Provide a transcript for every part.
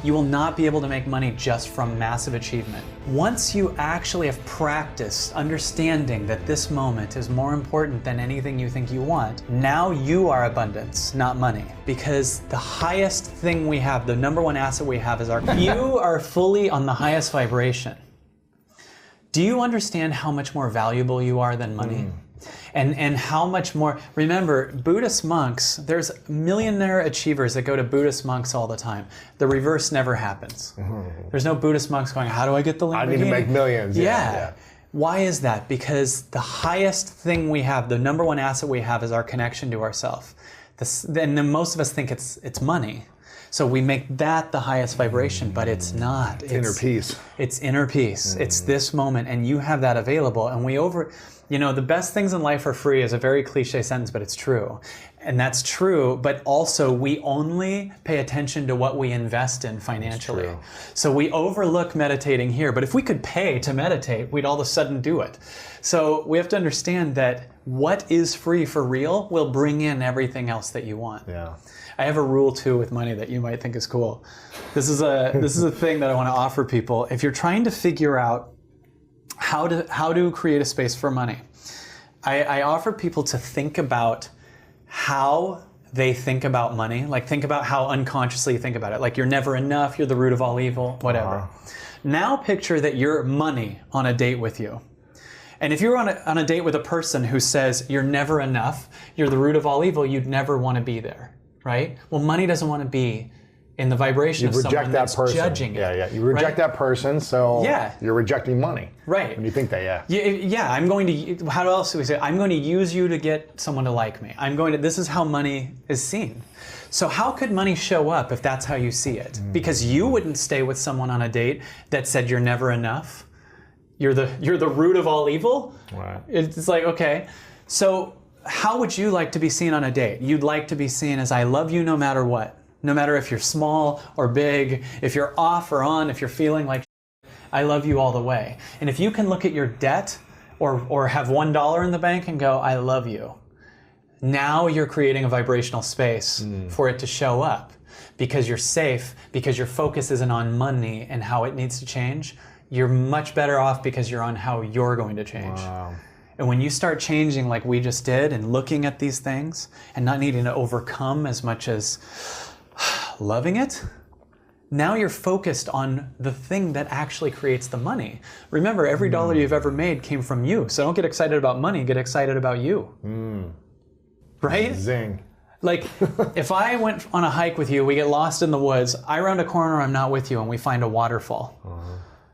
you will not be able to make money just from massive achievement. Once you actually have practiced understanding that this moment is more important than anything you think you want, now you are abundance, not money. Because the highest thing we have, the number one asset we have is you are fully on the highest vibration. Do you understand how much more valuable you are than money? And how much more, remember, Buddhist monks, there's millionaire achievers that go to Buddhist monks all the time. The reverse never happens. There's no Buddhist monks going, how do I get the Lamborghini? I need to make millions. Yeah. Why is that? Because the highest thing we have, the number one asset we have is our connection to ourselves. And then most of us think it's money. So we make that the highest vibration, but it's not. It's inner peace. It's inner peace. It's this moment, and you have that available. And the best things in life are free is a very cliche sentence, but it's true. And that's true, but also we only pay attention to what we invest in financially. So we overlook meditating here, but if we could pay to meditate, we'd all of a sudden do it. So we have to understand that what is free for real will bring in everything else that you want. Yeah. I have a rule too with money that you might think is cool. This is a thing that I want to offer people. If you're trying to figure out how to create a space for money, I offer people to think about how they think about money. Like think about how unconsciously you think about it. Like you're never enough, you're the root of all evil, whatever. Now picture that you're money on a date with you. And if you're on a date with a person who says you're never enough, you're the root of all evil, you'd never want to be there, right? Well, money doesn't want to be in the vibration of someone that's judging it. Yeah. You reject that person, so you're rejecting money. Right. When you think that, how else do we say? I'm going to use you to get someone to like me. This is how money is seen. So how could money show up if that's how you see it? Because you wouldn't stay with someone on a date that said you're never enough. You're the root of all evil. Right. It's like, okay. So how would you like to be seen on a date? You'd like to be seen as I love you no matter what. No matter if you're small or big, if you're off or on, if you're feeling like I love you all the way. And if you can look at your debt or have $1 in the bank and go, I love you. Now you're creating a vibrational space for it to show up because you're safe, because your focus isn't on money and how it needs to change. You're much better off because you're on how you're going to change. Wow. And when you start changing like we just did and looking at these things and not needing to overcome as much as loving it, now you're focused on the thing that actually creates the money. Remember, every dollar you've ever made came from you. So don't get excited about money, get excited about you. Right? Zing. Like, if I went on a hike with you, we get lost in the woods, I round a corner, I'm not with you, and we find a waterfall.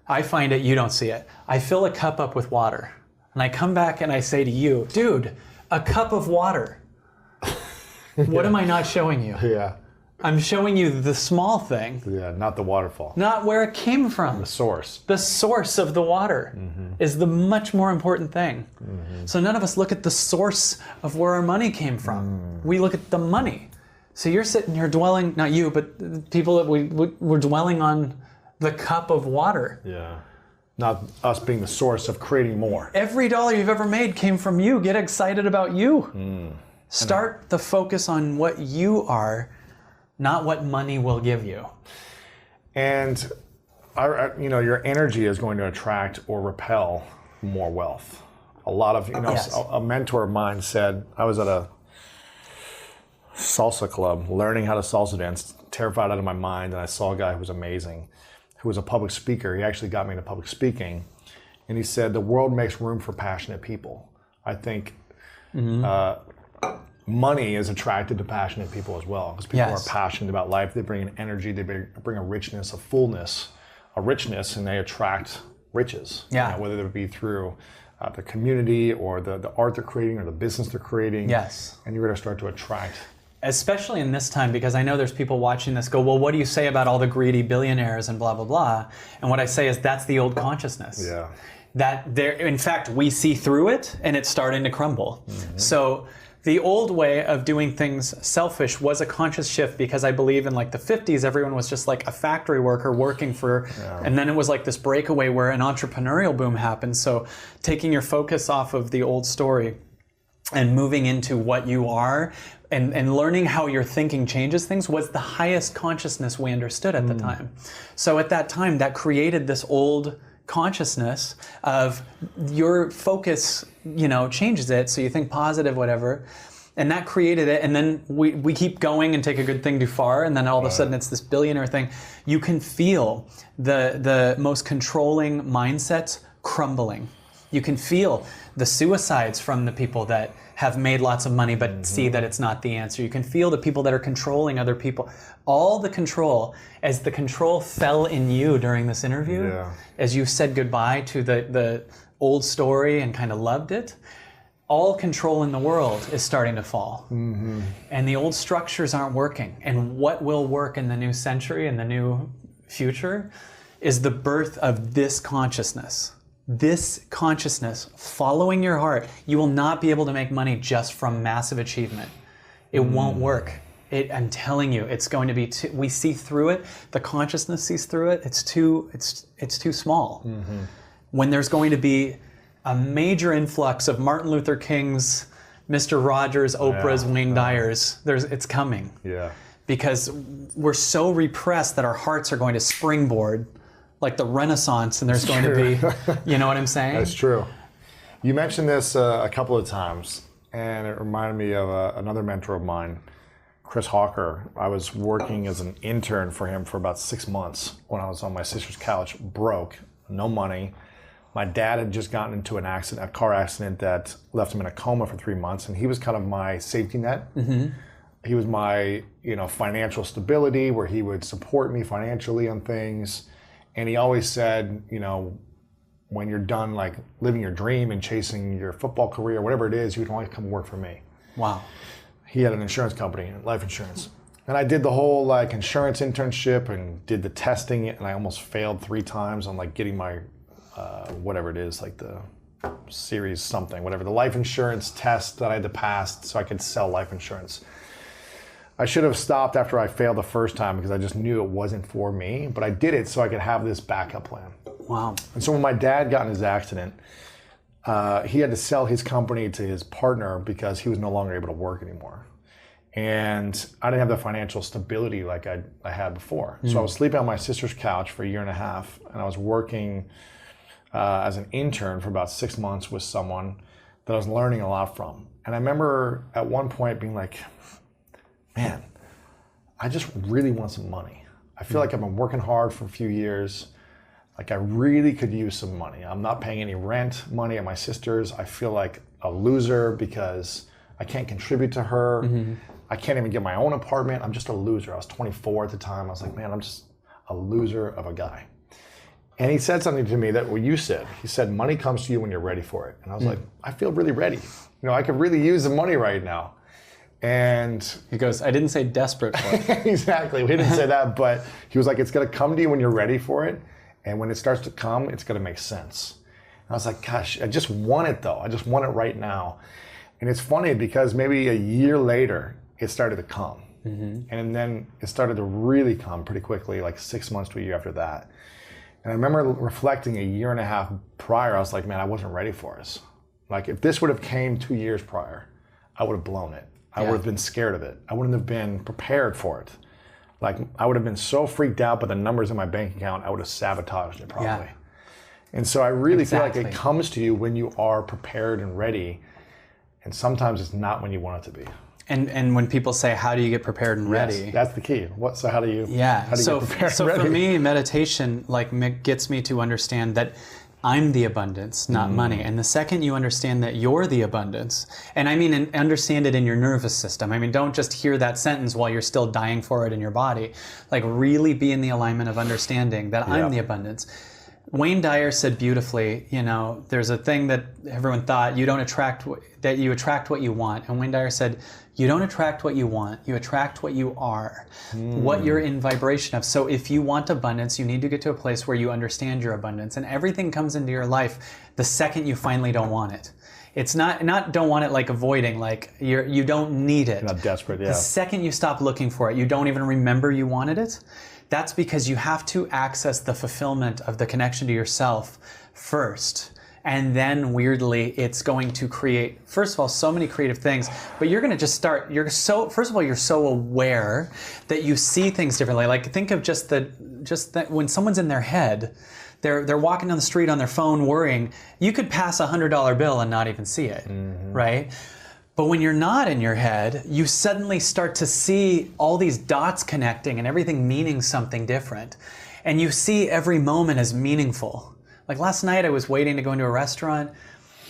I find it, you don't see it. I fill a cup up with water, and I come back and I say to you, dude, a cup of water. What am I not showing you? Yeah. I'm showing you the small thing. Yeah, not the waterfall. Not where it came from. The source. The source of the water is the much more important thing. So none of us look at the source of where our money came from. We look at the money. So you're sitting here dwelling, not you, but the people that we're dwelling on the cup of water. Yeah. Not us being the source of creating more. Every dollar you've ever made came from you. Get excited about you. Start the focus on what you are, not what money will give you. And your energy is going to attract or repel more wealth. A lot of, a mentor of mine said, I was at a salsa club learning how to salsa dance, terrified out of my mind, and I saw a guy who was amazing, who was a public speaker. He actually got me into public speaking. And he said, the world makes room for passionate people. I think money is attracted to passionate people as well, because people are passionate about life. They bring an energy, they bring a richness, a fullness, a richness, and they attract riches. Yeah. Whether it be through the community or the art they're creating or the business they're creating. Yes. And you're going to start to attract. Especially in this time, because I know there's people watching this go, well, what do you say about all the greedy billionaires and blah, blah, blah? And what I say is that's the old consciousness. Yeah. That there, in fact, we see through it and it's starting to crumble. So the old way of doing things selfish was a conscious shift, because I believe in like the 50s, everyone was just like a factory worker working for, and then it was like this breakaway where an entrepreneurial boom happened. So taking your focus off of the old story and moving into what you are, and learning how your thinking changes things was the highest consciousness we understood at the time. So at that time, that created this old consciousness of your focus, changes it. So you think positive, whatever. And that created it. And then we keep going and take a good thing too far. And then all of a sudden it's this billionaire thing. You can feel the most controlling mindsets crumbling. You can feel the suicides from the people that have made lots of money but see that it's not the answer. You can feel the people that are controlling other people. All the control, as the control fell in you during this interview, as you said goodbye to the old story and kind of loved it, all control in the world is starting to fall. And the old structures aren't working. And what will work in the new century and the new future is the birth of this consciousness. This consciousness, following your heart. You will not be able to make money just from massive achievement. It won't work. I'm telling you, it's going to be we see through it. The consciousness sees through it. It's too small. When there's going to be a major influx of Martin Luther King's, Mr. Rogers, Oprah's, Wayne Dyer's, it's coming. Because we're so repressed that our hearts are going to springboard like the Renaissance, and there's going to be, you know what I'm saying? That's true. You mentioned this a couple of times, and it reminded me of another mentor of mine, Chris Hawker. I was working as an intern for him for about 6 months when I was on my sister's couch, broke, no money. My dad had just gotten into a car accident that left him in a coma for 3 months, and he was kind of my safety net. He was my, financial stability, where he would support me financially on things. And he always said, when you're done like living your dream and chasing your football career, whatever it is, you can always come work for me. Wow. He had an insurance company, life insurance. And I did the whole like insurance internship and did the testing, and I almost failed 3 times on like getting my, whatever it is, like the series something, whatever, the life insurance test that I had to pass so I could sell life insurance. I should have stopped after I failed the first time because I just knew it wasn't for me, but I did it so I could have this backup plan. Wow. And so when my dad got in his accident, he had to sell his company to his partner because he was no longer able to work anymore. And I didn't have the financial stability like I had before. So I was sleeping on my sister's couch for 1.5 years, and I was working as an intern for about 6 months with someone that I was learning a lot from. And I remember at one point being like, man, I just really want some money. I feel like I've been working hard for a few years. Like I really could use some money. I'm not paying any rent money at my sister's. I feel like a loser because I can't contribute to her. I can't even get my own apartment. I'm just a loser. I was 24 at the time. I was like, man, I'm just a loser of a guy. And he said something to me that what you said. He said, money comes to you when you're ready for it. And I was like, I feel really ready. I could really use the money right now. And he goes, I didn't say desperate for it. Exactly. We didn't say that, but he was like, it's going to come to you when you're ready for it. And when it starts to come, it's going to make sense. And I was like, gosh, I just want it though. I just want it right now. And it's funny because maybe a year later, it started to come. And then it started to really come pretty quickly, like 6 months to a year after that. And I remember reflecting 1.5 years prior, I was like, man, I wasn't ready for this. Like if this would have came 2 years prior, I would have blown it. I would have been scared of it. I wouldn't have been prepared for it. Like I would have been so freaked out by the numbers in my bank account, I would have sabotaged it probably. And so I really feel like it comes to you when you are prepared and ready. And sometimes it's not when you want it to be. And when people say, how do you get prepared and ready? Yes, that's the key. So how do you get prepared and ready? For me, meditation gets me to understand that I'm the abundance, not money. And the second you understand that you're the abundance, and I mean, and understand it in your nervous system. I mean, don't just hear that sentence while you're still dying for it in your body. Like really be in the alignment of understanding that I'm the abundance. Wayne Dyer said beautifully, there's a thing that everyone thought you attract what you want. And Wayne Dyer said, you don't attract what you want, you attract what you are, what you're in vibration of. So if you want abundance, you need to get to a place where you understand your abundance, and everything comes into your life the second you finally don't want it. It's not don't want it like avoiding, like you don't need it. You're not desperate, The second you stop looking for it, you don't even remember you wanted it. That's because you have to access the fulfillment of the connection to yourself first. And then weirdly, it's going to create, first of all, so many creative things, but you're going to just start, first of all, you're so aware that you see things differently. Like think of just that when someone's in their head, they're walking down the street on their phone worrying, you could pass $100 bill and not even see it, right? But when you're not in your head, you suddenly start to see all these dots connecting and everything meaning something different. And you see every moment as meaningful. Like last night I was waiting to go into a restaurant.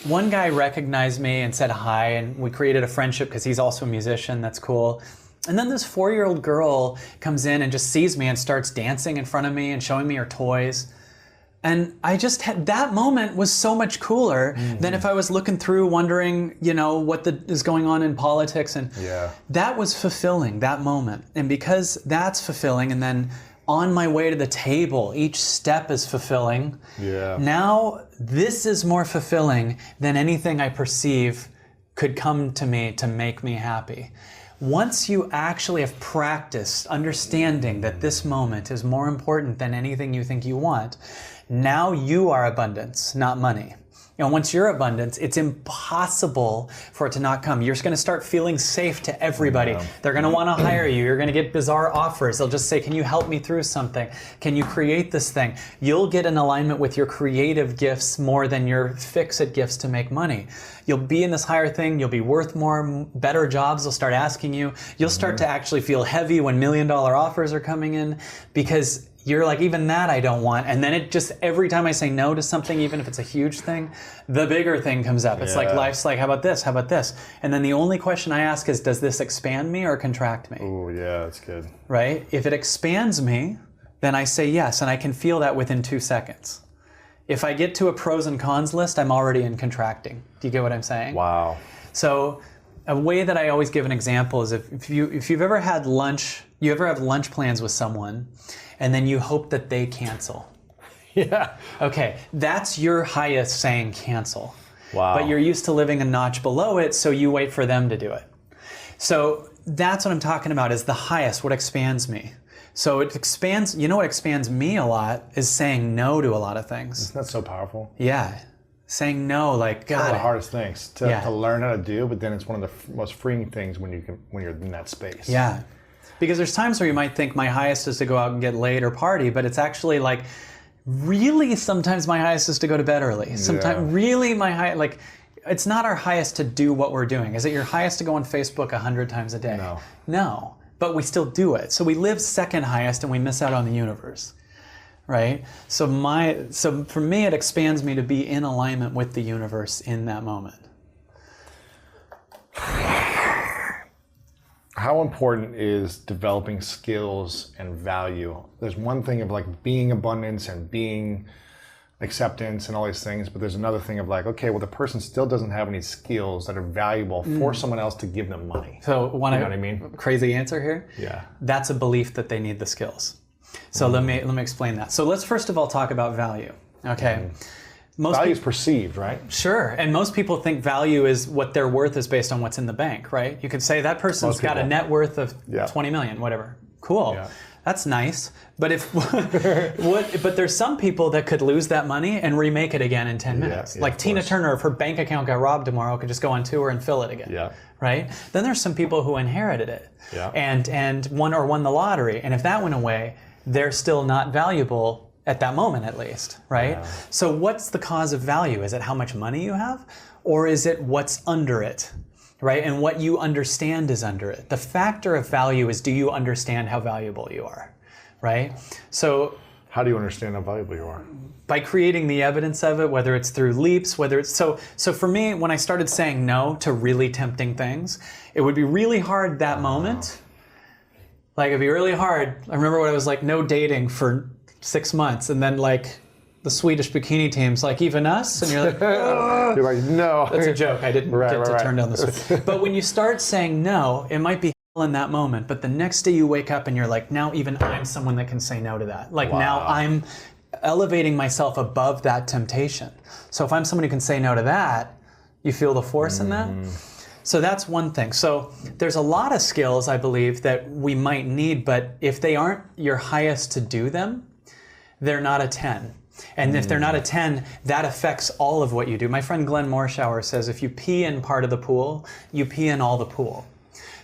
One guy recognized me and said hi, and we created a friendship because he's also a musician. That's cool. And then this 4-year-old girl comes in and just sees me and starts dancing in front of me and showing me her toys. And I just had, that moment was so much cooler than if I was looking through wondering, what is going on in politics. And that was fulfilling, that moment. And because that's fulfilling, and then on my way to the table, each step is fulfilling. Now this is more fulfilling than anything I perceive could come to me to make me happy. Once you actually have practiced understanding that this moment is more important than anything you think you want, now you are abundance, not money. Once you're abundance, it's impossible for it to not come. You're just going to start feeling safe to everybody. They're going to want to hire you. You're going to get bizarre offers. They'll just say, can you help me through something? Can you create this thing? You'll get in alignment with your creative gifts more than your fix-it gifts to make money. You'll be in this higher thing. You'll be worth more. Better jobs will start asking you. You'll start to actually feel heavy when $1 million offers are coming in, because you're like, even that I don't want. And then it just, every time I say no to something, even if it's a huge thing, the bigger thing comes up. It's like, life's like, how about this? How about this? And then the only question I ask is, does this expand me or contract me? Oh, yeah, that's good. Right? If it expands me, then I say yes. And I can feel that within 2 seconds. If I get to a pros and cons list, I'm already in contracting. Do you get what I'm saying? Wow. So a way that I always give an example is if you've ever had lunch, you ever have lunch plans with someone, and then you hope that they cancel. Yeah. Okay, that's your highest saying cancel. Wow. But you're used to living a notch below it, so you wait for them to do it. So that's what I'm talking about, is the highest, what expands me. So it expands, what expands me a lot is saying no to a lot of things. Isn't that so powerful? Yeah. Saying no, like, God. One of the hardest things to learn how to do, but then it's one of the most freeing things when you're in that space. Yeah. Because there's times where you might think my highest is to go out and get laid or party, but it's actually like, really sometimes my highest is to go to bed early. Sometimes really my high, like, it's not our highest to do what we're doing. Is it your highest to go on Facebook 100 times a day? No. No, but we still do it. So we live second highest and we miss out on the universe, right? So for me, it expands me to be in alignment with the universe in that moment. How important is developing skills and value? There's one thing of like being abundance and being acceptance and all these things, but there's another thing of like, okay, well, the person still doesn't have any skills that are valuable for someone else to give them money. So you know what I mean? Crazy answer here? Yeah. That's a belief that they need the skills. So let me explain that. So let's first of all talk about value. Okay. Value is perceived, right? Sure. And most people think value is what their worth is based on what's in the bank, right? You could say that person's got a net worth of 20 million, whatever. Cool. Yeah. That's nice. But but there's some people that could lose that money and remake it again in 10 minutes. Like Tina Turner, if her bank account got robbed tomorrow, could just go on tour and fill it again. Yeah. Right? Then there's some people who inherited it and won the lottery. And if that went away, they're still not valuable at that moment, at least, right? Yeah. So what's the cause of value? Is it how much money you have? Or is it what's under it, right? And what you understand is under it. The factor of value is, do you understand how valuable you are, right? So how do you understand how valuable you are? By creating the evidence of it, whether it's through leaps, whether it's, so for me, when I started saying no to really tempting things, it would be really hard that moment. Like it'd be really hard. I remember when I was like, no dating for 6 months, and then like the Swedish bikini team's like, even us? And you're like, oh. You're like, no. That's a joke. I didn't get to turn down the Swedish. But when you start saying no, it might be hell in that moment, but the next day you wake up and you're like, now even I'm someone that can say no to that. Like now I'm elevating myself above that temptation. So if I'm someone who can say no to that, you feel the force in that? So that's one thing. So there's a lot of skills, I believe, that we might need, but if they aren't your highest to do them, they're not a 10. And if they're not a 10, that affects all of what you do. My friend Glenn Morshower says, if you pee in part of the pool, you pee in all the pool.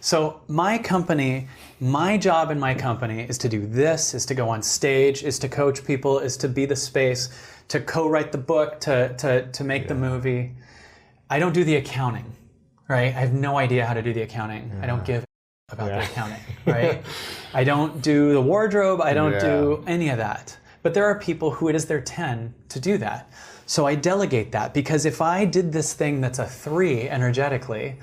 So my company, my job in my company is to do this, is to go on stage, is to coach people, is to be the space, to co-write the book, to make the movie. I don't do the accounting, right? I have no idea how to do the accounting. I don't give about the accounting, right? I don't do the wardrobe. I don't do any of that. But there are people who it is their 10 to do that. So I delegate that, because if I did this thing that's a 3 energetically,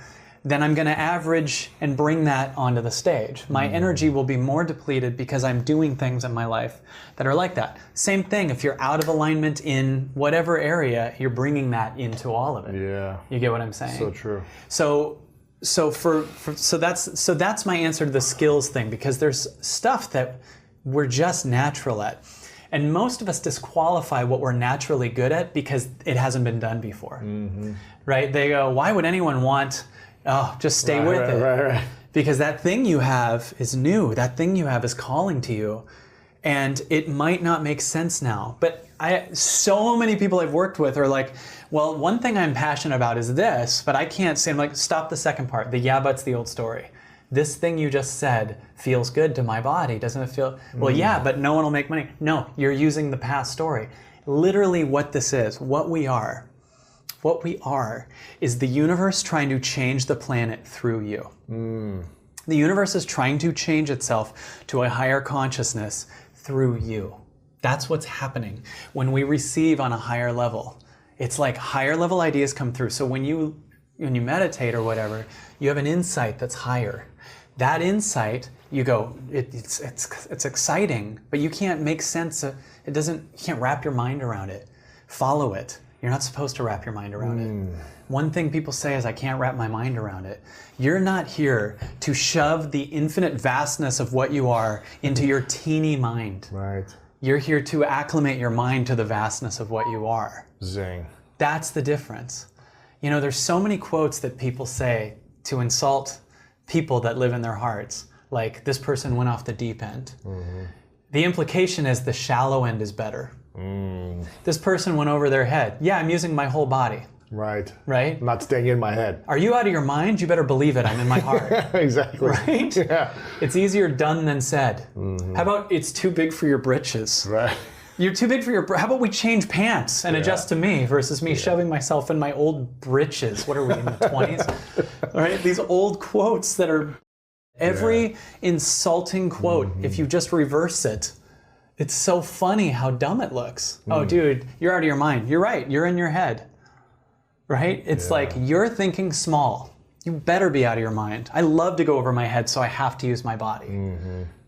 then I'm going to average and bring that onto the stage. My energy will be more depleted because I'm doing things in my life that are like that. Same thing, if you're out of alignment in whatever area, you're bringing that into all of it. Yeah. You get what I'm saying? So true. So that's my answer to the skills thing, because there's stuff that we're just natural at. And most of us disqualify what we're naturally good at because it hasn't been done before. Right? They go, why would anyone want, just stay with it. Right. Because that thing you have is new. That thing you have is calling to you. And it might not make sense now. But so many people I've worked with are like, well, one thing I'm passionate about is this, but I can't say, I'm like, stop the second part. The yeah, but's the old story. This thing you just said feels good to my body. Doesn't it feel, well, yeah, but no one will make money. No, you're using the past story. Literally what this is, what we are is the universe trying to change the planet through you. The universe is trying to change itself to a higher consciousness through you. That's what's happening when we receive on a higher level. It's like higher level ideas come through. So when you meditate or whatever, you have an insight that's higher. That insight, you go, it's exciting, but you can't make sense of it. You can't wrap your mind around it. Follow it. You're not supposed to wrap your mind around it. One thing people say is, I can't wrap my mind around it. You're not here to shove the infinite vastness of what you are into your teeny mind. Right. You're here to acclimate your mind to the vastness of what you are. Zing. That's the difference. You know, there's so many quotes that people say to insult people that live in their hearts, like, this person went off the deep end. The implication is the shallow end is better. This person went over their head. Yeah, I'm using my whole body. Right. Right? I'm not staying in my head. Are you out of your mind? You better believe it. I'm in my heart. Exactly. Right? Yeah. It's easier done than said. How about it's too big for your britches? Right. You're too big for your... How about we change pants and adjust to me versus me shoving myself in my old britches? What are we, in the 20s? All right? These old quotes that are... Every insulting quote, if you just reverse it, it's so funny how dumb it looks. Oh, dude, you're out of your mind. You're right. You're in your head. Right? It's like, you're thinking small. You better be out of your mind. I love to go over my head, so I have to use my body.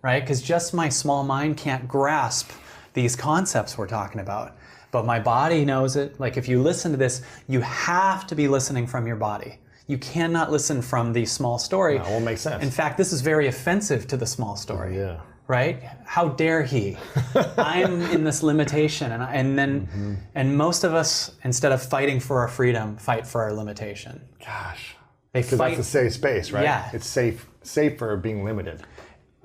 Right? Because just my small mind can't grasp these concepts we're talking about. But my body knows it. Like, if you listen to this, you have to be listening from your body. You cannot listen from the small story. That won't make sense. In fact, this is very offensive to the small story. Yeah. Right? How dare he? I'm in this limitation, and most of us, instead of fighting for our freedom, fight for our limitation. Gosh. They Because fight. that's a safe space, right? Yeah. It's safer being limited.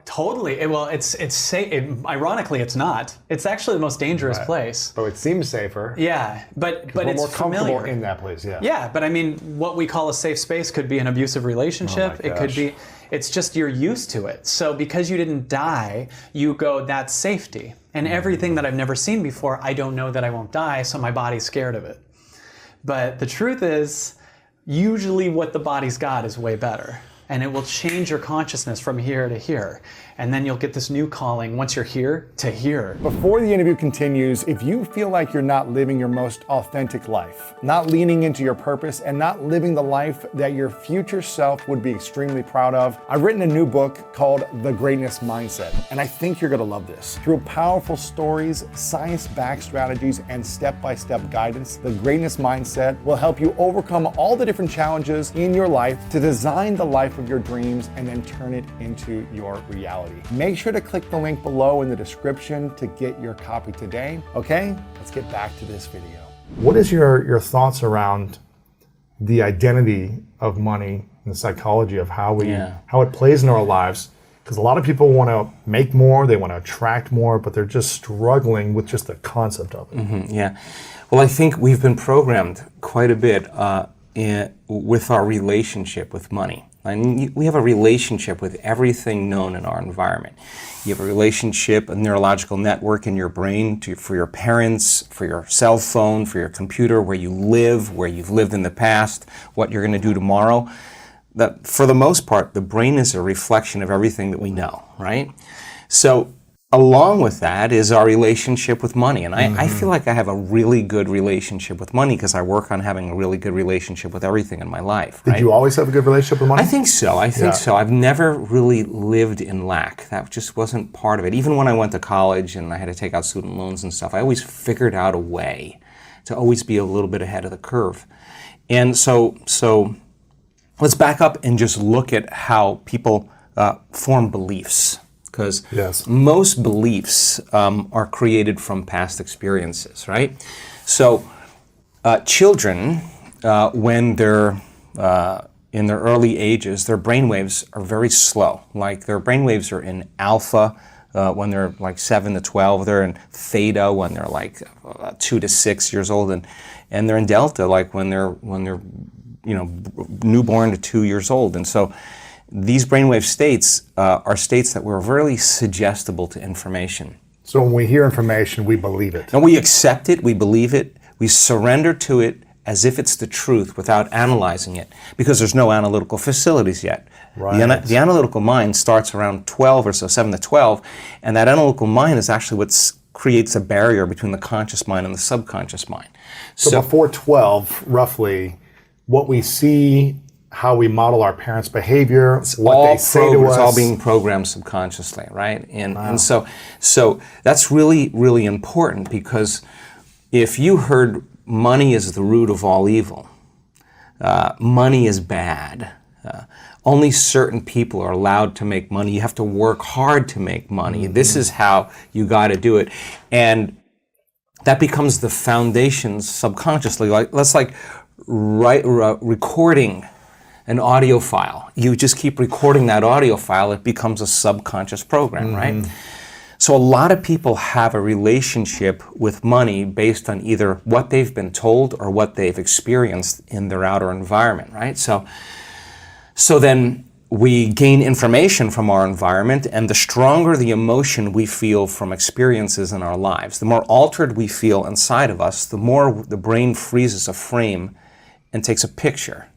Totally. Well, it's safe. Ironically, it's not. It's actually the most dangerous place. Oh, it seems safer. Yeah, but We're it's more comfortable familiar. in that place, yeah. Yeah, but I mean, what we call a safe space could be an abusive relationship. Oh my It could gosh. be, it's just you're used to it. So because you didn't die, you go, that's safety. And everything that I've never seen before, I don't know that I won't die, so my body's scared of it. But the truth is, usually what the body's got is way better. And it will change your consciousness from here to here. And then you'll get this new calling once you're here to here. Before the interview continues, if you feel like you're not living your most authentic life, not leaning into your purpose, and not living the life that your future self would be extremely proud of, I've written a new book called The Greatness Mindset, and I think you're gonna love this. Through powerful stories, science-backed strategies, and step-by-step guidance, The Greatness Mindset will help you overcome all the different challenges in your life to design the life of your dreams and then turn it into your reality. Make sure to click the link below in the description to get your copy today. Okay, let's get back to this video. What is your thoughts around the identity of money and the psychology of how it plays in our lives? Because a lot of people want to make more, they want to attract more, but they're just struggling with just the concept of it. Yeah. Well, I think we've been programmed quite a bit with our relationship with money. I mean, we have a relationship with everything known in our environment. You have a relationship, a neurological network in your brain for your parents, for your cell phone, for your computer, where you live, where you've lived in the past, what you're going to do tomorrow. That, for the most part, the brain is a reflection of everything that we know, right? So along with that is our relationship with money. And I feel like I have a really good relationship with money because I work on having a really good relationship with everything in my life. Did you always have a good relationship with money? I think so. I think so. I've never really lived in lack. That just wasn't part of it. Even when I went to college and I had to take out student loans and stuff, I always figured out a way to always be a little bit ahead of the curve. And so let's back up and just look at how people form beliefs. Because most beliefs are created from past experiences, right? So children, when they're in their early ages, their brainwaves are very slow. Like their brainwaves are in alpha when they're like 7 to 12. They're in theta when they're like 2 to 6 years old, and they're in delta like when they're newborn to 2 years old. And so these brainwave states are states that were really suggestible to information. So when we hear information, we believe it. And we accept it, we believe it, we surrender to it as if it's the truth without analyzing it, because there's no analytical facilities yet. Right. The analytical mind starts around 12 or so, 7 to 12, and that analytical mind is actually what creates a barrier between the conscious mind and the subconscious mind. So before 12, roughly, what we see, how we model our parents' behavior, what they say to us. It's all being programmed subconsciously, right? And so that's really, really important, because if you heard money is the root of all evil, money is bad, only certain people are allowed to make money, you have to work hard to make money, this is how you got to do it, and that becomes the foundation subconsciously. That's like recording an audio file. You just keep recording that audio file, it becomes a subconscious program, right? So a lot of people have a relationship with money based on either what they've been told or what they've experienced in their outer environment, right? So then we gain information from our environment, and the stronger the emotion we feel from experiences in our lives, the more altered we feel inside of us, the more the brain freezes a frame and takes a picture.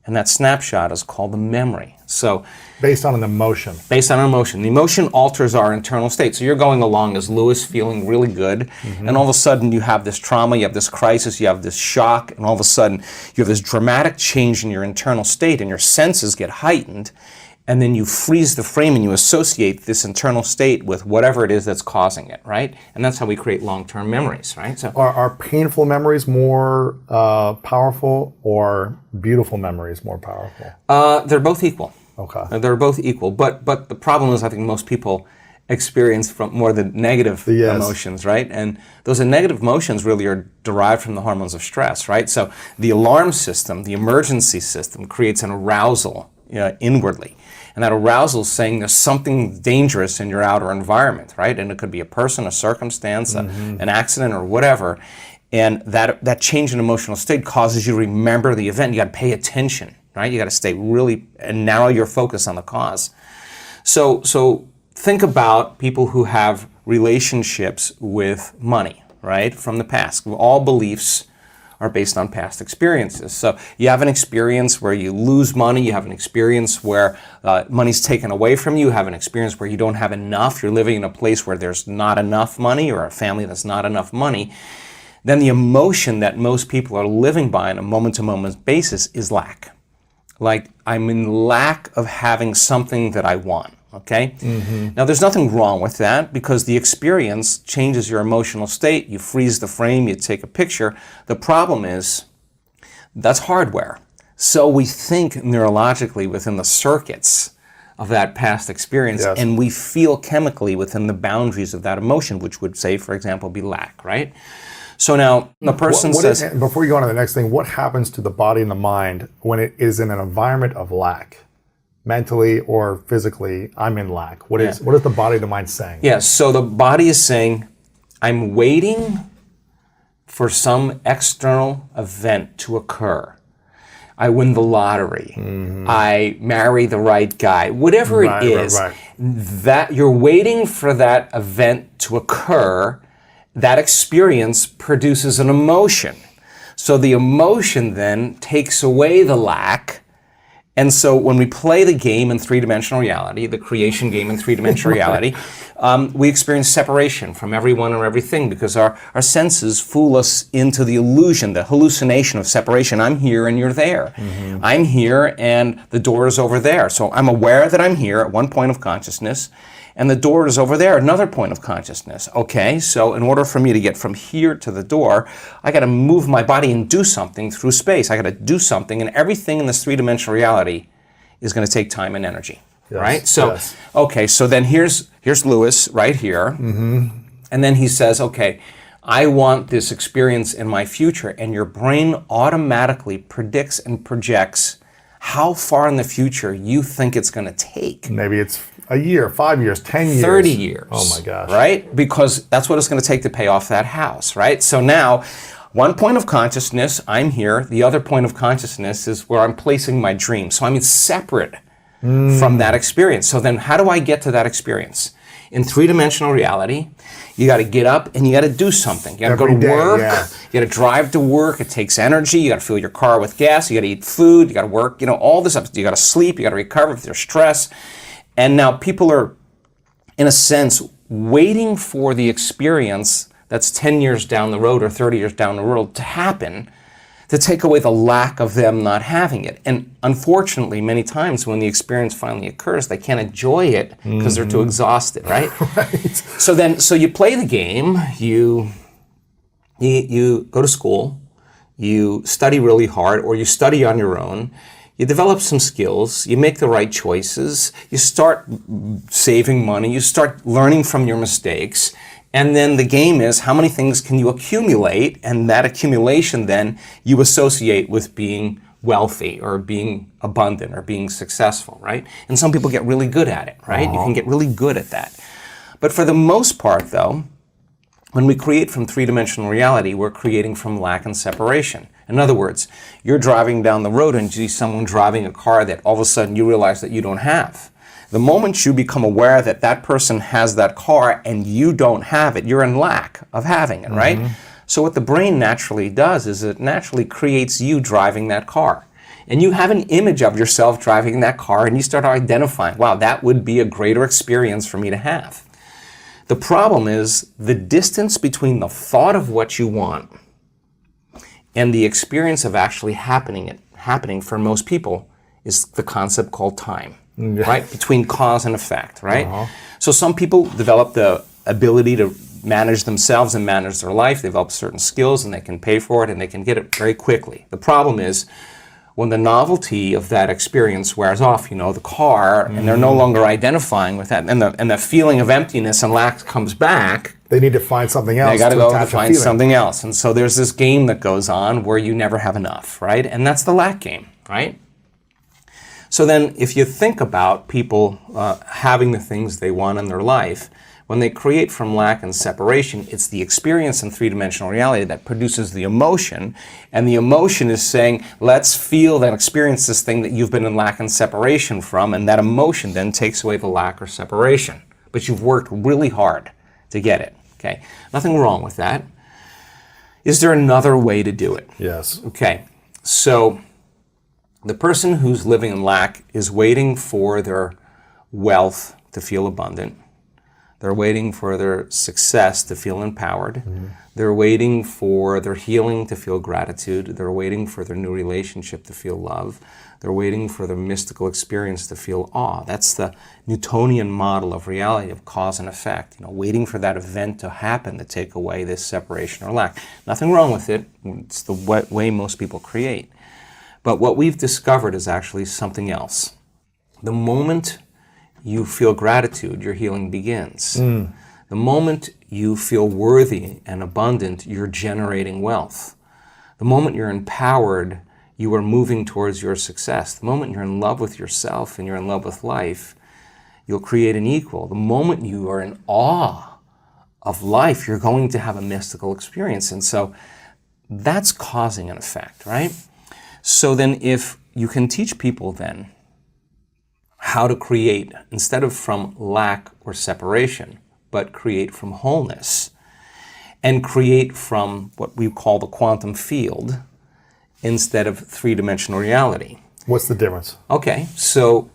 And that snapshot is called the memory. So based on an emotion. Based on an emotion. The emotion alters our internal state. So you're going along as Lewis, feeling really good, and all of a sudden you have this trauma, you have this crisis, you have this shock, and all of a sudden you have this dramatic change in your internal state, and your senses get heightened, and then you freeze the frame and you associate this internal state with whatever it is that's causing it, right? And that's how we create long-term memories, right? So Are painful memories more powerful, or beautiful memories more powerful? they're both equal. Okay. They're both equal, but the problem is I think most people experience from more the negative emotions, right? And those negative emotions really are derived from the hormones of stress, right? So the alarm system, the emergency system, creates an arousal inwardly. And that arousal is saying there's something dangerous in your outer environment, right? And it could be a person, a circumstance, an accident, or whatever. And that change in emotional state causes you to remember the event. You got to pay attention, right? You got to stay really and narrow your focus on the cause. So think about people who have relationships with money, right, from the past. All beliefs are based on past experiences. So you have an experience where you lose money, you have an experience where money's taken away from you have an experience where you don't have enough, you're living in a place where there's not enough money, or a family that's not enough money. Then the emotion that most people are living by on a moment-to-moment basis is lack. Like, I'm in lack of having something that I want. Okay? Now, there's nothing wrong with that, because the experience changes your emotional state. You freeze the frame, you take a picture. The problem is, that's hardware. So we think neurologically within the circuits of that past experience, and we feel chemically within the boundaries of that emotion, which would say, for example, be lack, right? So now the person says... Before you go on to the next thing, what happens to the body and the mind when it is in an environment of lack? mentally or physically, I'm in lack? What is the body, the mind saying? Yeah, so the body is saying, I'm waiting for some external event to occur. I win the lottery. I marry the right guy. Whatever it is, that you're waiting for that event to occur. That experience produces an emotion. So the emotion then takes away the lack. And so when we play the game in three-dimensional reality, the creation game in three-dimensional reality, we experience separation from everyone or everything because our senses fool us into the illusion, the hallucination of separation. I'm here and you're there. I'm here and the door is over there. So I'm aware that I'm here at one point of consciousness, and the door is over there, another point of consciousness. Okay, so in order for me to get from here to the door, I got to move my body and do something through space. I got to do something, and everything in this three-dimensional reality is going to take time and energy, right? So, okay, so then here's Lewis right here, and then he says, okay, I want this experience in my future, and your brain automatically predicts and projects how far in the future you think it's going to take. Maybe it's a year, 5 years, 10 years. 30 years. Oh my gosh. Right? Because that's what it's going to take to pay off that house, right? So now, one point of consciousness, I'm here. The other point of consciousness is where I'm placing my dream. So I'm separate from that experience. So then how do I get to that experience? In three-dimensional reality, you got to get up and you got to do something. You got to go to work. You got to drive to work. It takes energy. You got to fill your car with gas. You got to eat food. You got to work. All this stuff. You got to sleep. You got to recover if there's stress. And now people are, in a sense, waiting for the experience that's 10 years down the road or 30 years down the road to happen to take away the lack of them not having it. And unfortunately, many times when the experience finally occurs, they can't enjoy it because they're too exhausted, right? So you play the game, you go to school, you study really hard, or you study on your own, you develop some skills, you make the right choices, you start saving money, you start learning from your mistakes, and then the game is how many things can you accumulate, and that accumulation then you associate with being wealthy or being abundant or being successful, right? And some people get really good at it, right? You can get really good at that. But for the most part, though, when we create from three-dimensional reality, we're creating from lack and separation. In other words, you're driving down the road and you see someone driving a car that all of a sudden you realize that you don't have. The moment you become aware that that person has that car and you don't have it, you're in lack of having it, right? So what the brain naturally does is it naturally creates you driving that car. And you have an image of yourself driving that car and you start identifying, wow, that would be a greater experience for me to have. The problem is the distance between the thought of what you want and the experience of actually happening for most people is the concept called time, right? Between cause and effect, right? So some people develop the ability to manage themselves and manage their life. They develop certain skills and they can pay for it and they can get it very quickly. The problem is when the novelty of that experience wears off, the car, and they're no longer identifying with that, and the feeling of emptiness and lack comes back. They need to find something else. They got to go and find something else. And so there's this game that goes on where you never have enough, right? And that's the lack game, right? So then if you think about people having the things they want in their life, when they create from lack and separation, it's the experience in three-dimensional reality that produces the emotion, and the emotion is saying, let's feel and experience this thing that you've been in lack and separation from, and that emotion then takes away the lack or separation. But you've worked really hard to get it, okay? Nothing wrong with that. Is there another way to do it? Yes. Okay, so the person who's living in lack is waiting for their wealth to feel abundant. They're waiting for their success to feel empowered. They're waiting for their healing to feel gratitude. They're waiting for their new relationship to feel love. They're waiting for their mystical experience to feel awe. That's the Newtonian model of reality, of cause and effect. Waiting for that event to happen to take away this separation or lack. Nothing wrong with it. It's the way most people create. But what we've discovered is actually something else. The moment you feel gratitude, your healing begins. The moment you feel worthy and abundant, you're generating wealth. The moment you're empowered, you are moving towards your success. The moment you're in love with yourself and you're in love with life, you'll create an equal. The moment you are in awe of life, you're going to have a mystical experience. And so that's causing an effect, right? So then if you can teach people then how to create, instead of from lack or separation, but create from wholeness, and create from what we call the quantum field instead of three-dimensional reality. What's the difference? Okay, so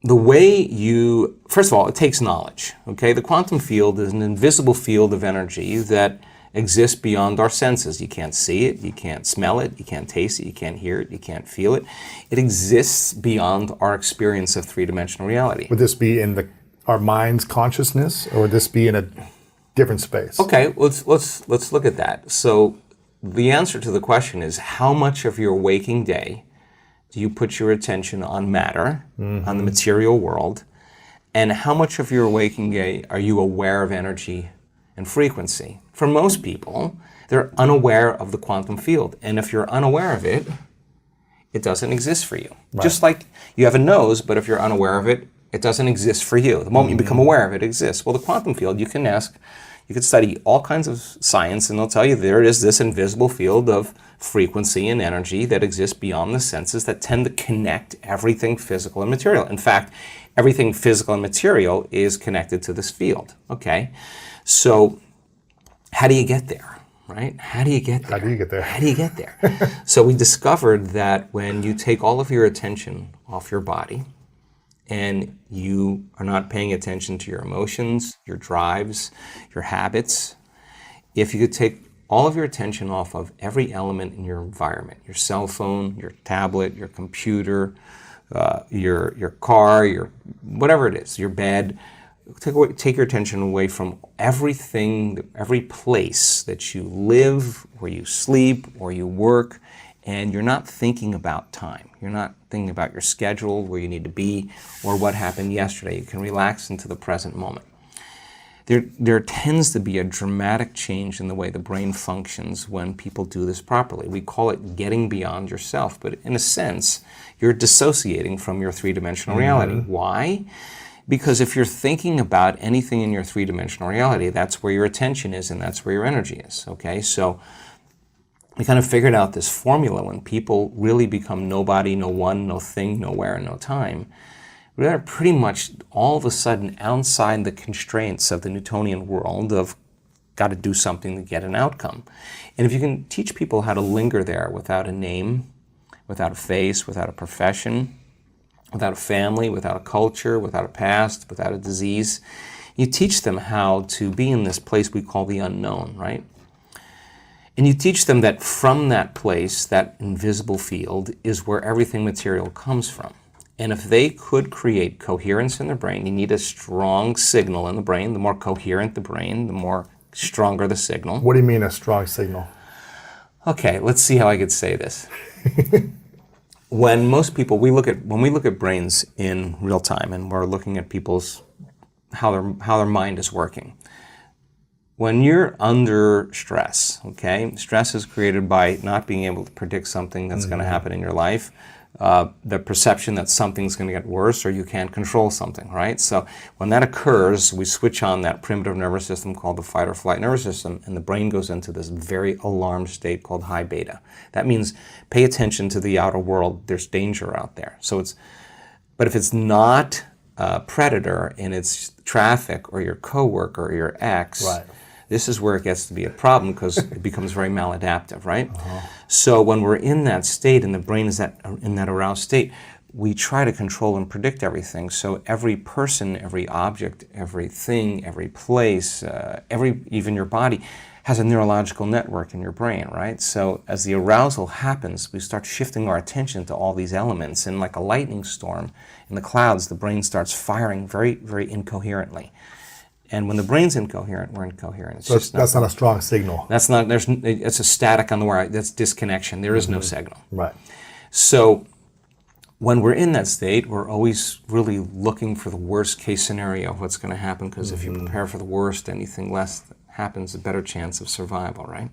the way you, first of all, it takes knowledge, okay? The quantum field is an invisible field of energy that exists beyond our senses. You can't see it, you can't smell it, you can't taste it, you can't hear it, you can't feel it. It exists beyond our experience of three-dimensional reality. Would this be in our mind's consciousness, or would this be in a different space? Okay, let's look at that. So the answer to the question is, how much of your waking day do you put your attention on matter, on the material world, and how much of your waking day are you aware of energy and frequency? For most people, they're unaware of the quantum field, and if you're unaware of it, it doesn't exist for you. Right. Just like you have a nose, but if you're unaware of it, it doesn't exist for you. The moment you become aware of it, it exists. Well, the quantum field, you could study all kinds of science, and they'll tell you there is this invisible field of frequency and energy that exists beyond the senses that tend to connect everything physical and material. In fact, everything physical and material is connected to this field, okay? So how do you get there, right? How do you get there? How do you get there? How do you get there? So we discovered that when you take all of your attention off your body, and you are not paying attention to your emotions, your drives, your habits, if you could take all of your attention off of every element in your environment, your cell phone, your tablet, your computer, your car, your whatever it is, your bed, take your attention away from everything, every place that you live, where you sleep, or you work, and you're not thinking about time. You're not thinking about your schedule, where you need to be, or what happened yesterday. You can relax into the present moment. There tends to be a dramatic change in the way the brain functions when people do this properly. We call it getting beyond yourself, but in a sense, you're dissociating from your three-dimensional reality. Why? Because if you're thinking about anything in your three-dimensional reality, that's where your attention is and that's where your energy is, okay? So we kind of figured out this formula when people really become nobody, no one, no thing, nowhere, and no time. We are pretty much all of a sudden outside the constraints of the Newtonian world of got to do something to get an outcome. And if you can teach people how to linger there without a name, without a face, without a profession, without a family, without a culture, without a past, without a disease, you teach them how to be in this place we call the unknown, right? And you teach them that from that place, that invisible field, is where everything material comes from. And if they could create coherence in their brain, you need a strong signal in the brain. The more coherent the brain, the more stronger the signal. What do you mean a strong signal? Okay, let's see how I could say this. When most people, when we look at brains in real time, and we're looking at people's how their mind is working. When you're under stress, okay, stress is created by not being able to predict something that's going to happen in your life, the perception that something's going to get worse or you can't control something, right? So when that occurs, we switch on that primitive nervous system called the fight or flight nervous system, and the brain goes into this very alarmed state called high beta. That means pay attention to the outer world. There's danger out there. But if it's not a predator and it's traffic or your coworker or your ex, right. This is where it gets to be a problem because it becomes very maladaptive, right? So when we're in that state and the brain is in that aroused state, we try to control and predict everything. So every person, every object, everything, every place, even your body has a neurological network in your brain, right? So as the arousal happens, we start shifting our attention to all these elements, and like a lightning storm in the clouds, the brain starts firing very, very incoherently. And when the brain's incoherent, we're incoherent. That's not a strong signal. It's a static on the wire. That's disconnection. There is no signal. Right. So when we're in that state, we're always really looking for the worst case scenario of what's going to happen, because if you prepare for the worst, anything less happens, a better chance of survival, right?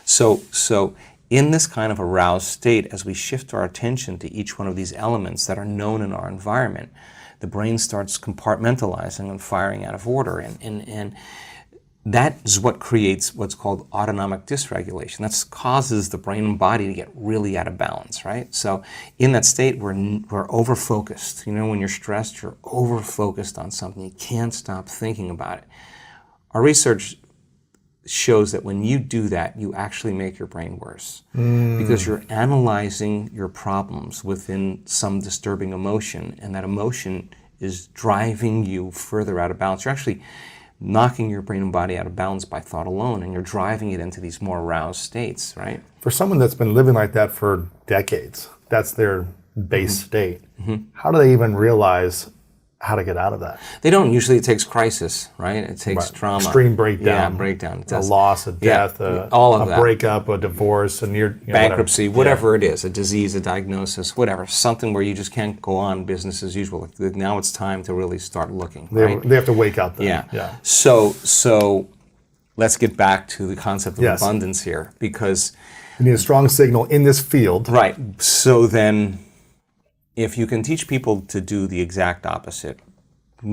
So in this kind of aroused state, as we shift our attention to each one of these elements that are known in our environment, the brain starts compartmentalizing and firing out of order. And that is what creates what's called autonomic dysregulation. That causes the brain and body to get really out of balance, right? So in that state, we're over-focused. You know, when you're stressed, you're over-focused on something. You can't stop thinking about it. Our research shows that when you do that, you actually make your brain worse because you're analyzing your problems within some disturbing emotion, and that emotion is driving you further out of balance. You're actually knocking your brain and body out of balance by thought alone, and you're driving it into these more aroused states, right? For someone that's been living like that for decades, that's their base state. How do they even realize how to get out of that? They don't. Usually it takes crisis, right? It takes trauma. Extreme breakdown. Yeah, breakdown. A loss, a death, all of a that. breakup, a divorce, a near bankruptcy, whatever it is, a disease, a diagnosis, whatever, something where you just can't go on business as usual. Now it's time to really start looking, right? They have to wake up then. Yeah. So let's get back to the concept of Yes. abundance here, because You need a strong signal in this field. right. So then, if you can teach people to do the exact opposite,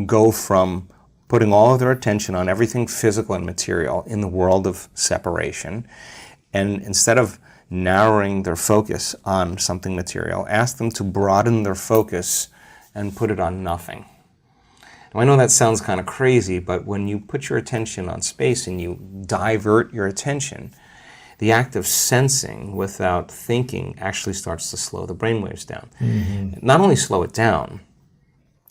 go from putting all of their attention on everything physical and material in the world of separation, and instead of narrowing their focus on something material, ask them to broaden their focus and put it on nothing. Now, I know that sounds kind of crazy, but when you put your attention on space and you divert your attention, the act of sensing without thinking actually starts to slow the brainwaves down. Not only slow it down,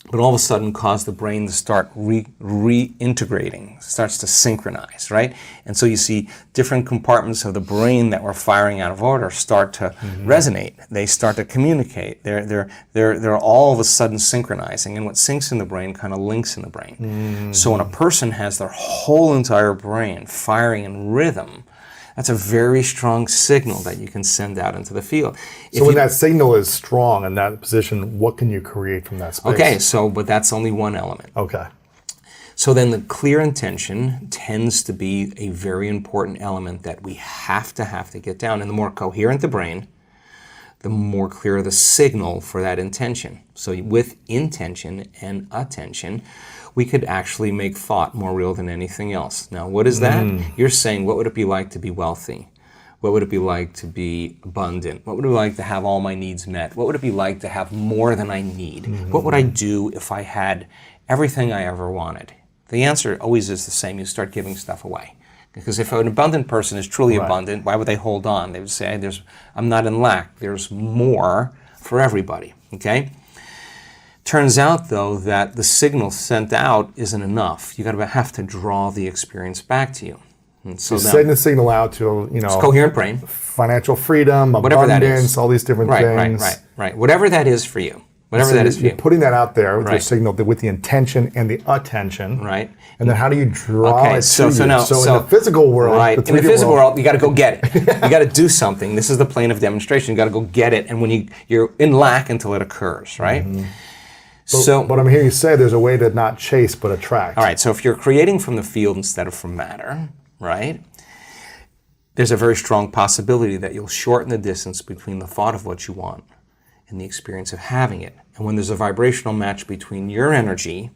but all of a sudden cause the brain to start reintegrating, starts to synchronize, right? And so you see different compartments of the brain that were firing out of order start to resonate. They start to communicate. They're all of a sudden synchronizing, and what syncs in the brain kind of links in the brain. So when a person has their whole entire brain firing in rhythm, that's a very strong signal that you can send out into the field. So when that signal is strong in that position, what can you create from that space? Okay, but that's only one element. Okay. So then the clear intention tends to be a very important element that we have to get down. And the more coherent the brain, the more clear the signal for that intention. So with intention and attention, we could actually make thought more real than anything else. Now, what is that? You're saying, what would it be like to be wealthy? What would it be like to be abundant? What would it be like to have all my needs met? What would it be like to have more than I need? What would I do if I had everything I ever wanted? The answer always is the same. You start giving stuff away. Because if an abundant person is truly abundant, why would they hold on? They would say, I'm not in lack. There's more for everybody, okay? Turns out, though, that the signal sent out isn't enough. You're going to have to draw the experience back to you. And so Send the signal out to, coherent brain, financial freedom, whatever that is. abundance, all these different things. Right. Whatever that is for you. Whatever that is for you. You're putting that out there with your signal, with the intention and the attention. Right. And then how do you draw it to you? So in the physical world, in the physical world, you got to go get it. You got to do something. This is the plane of demonstration. You got to go get it, and when you're in lack until it occurs, right? But I'm hearing you say there's a way to not chase but attract. All right. So if you're creating from the field instead of from matter, right? There's a very strong possibility that you'll shorten the distance between the thought of what you want and the experience of having it. And when there's a vibrational match between your energy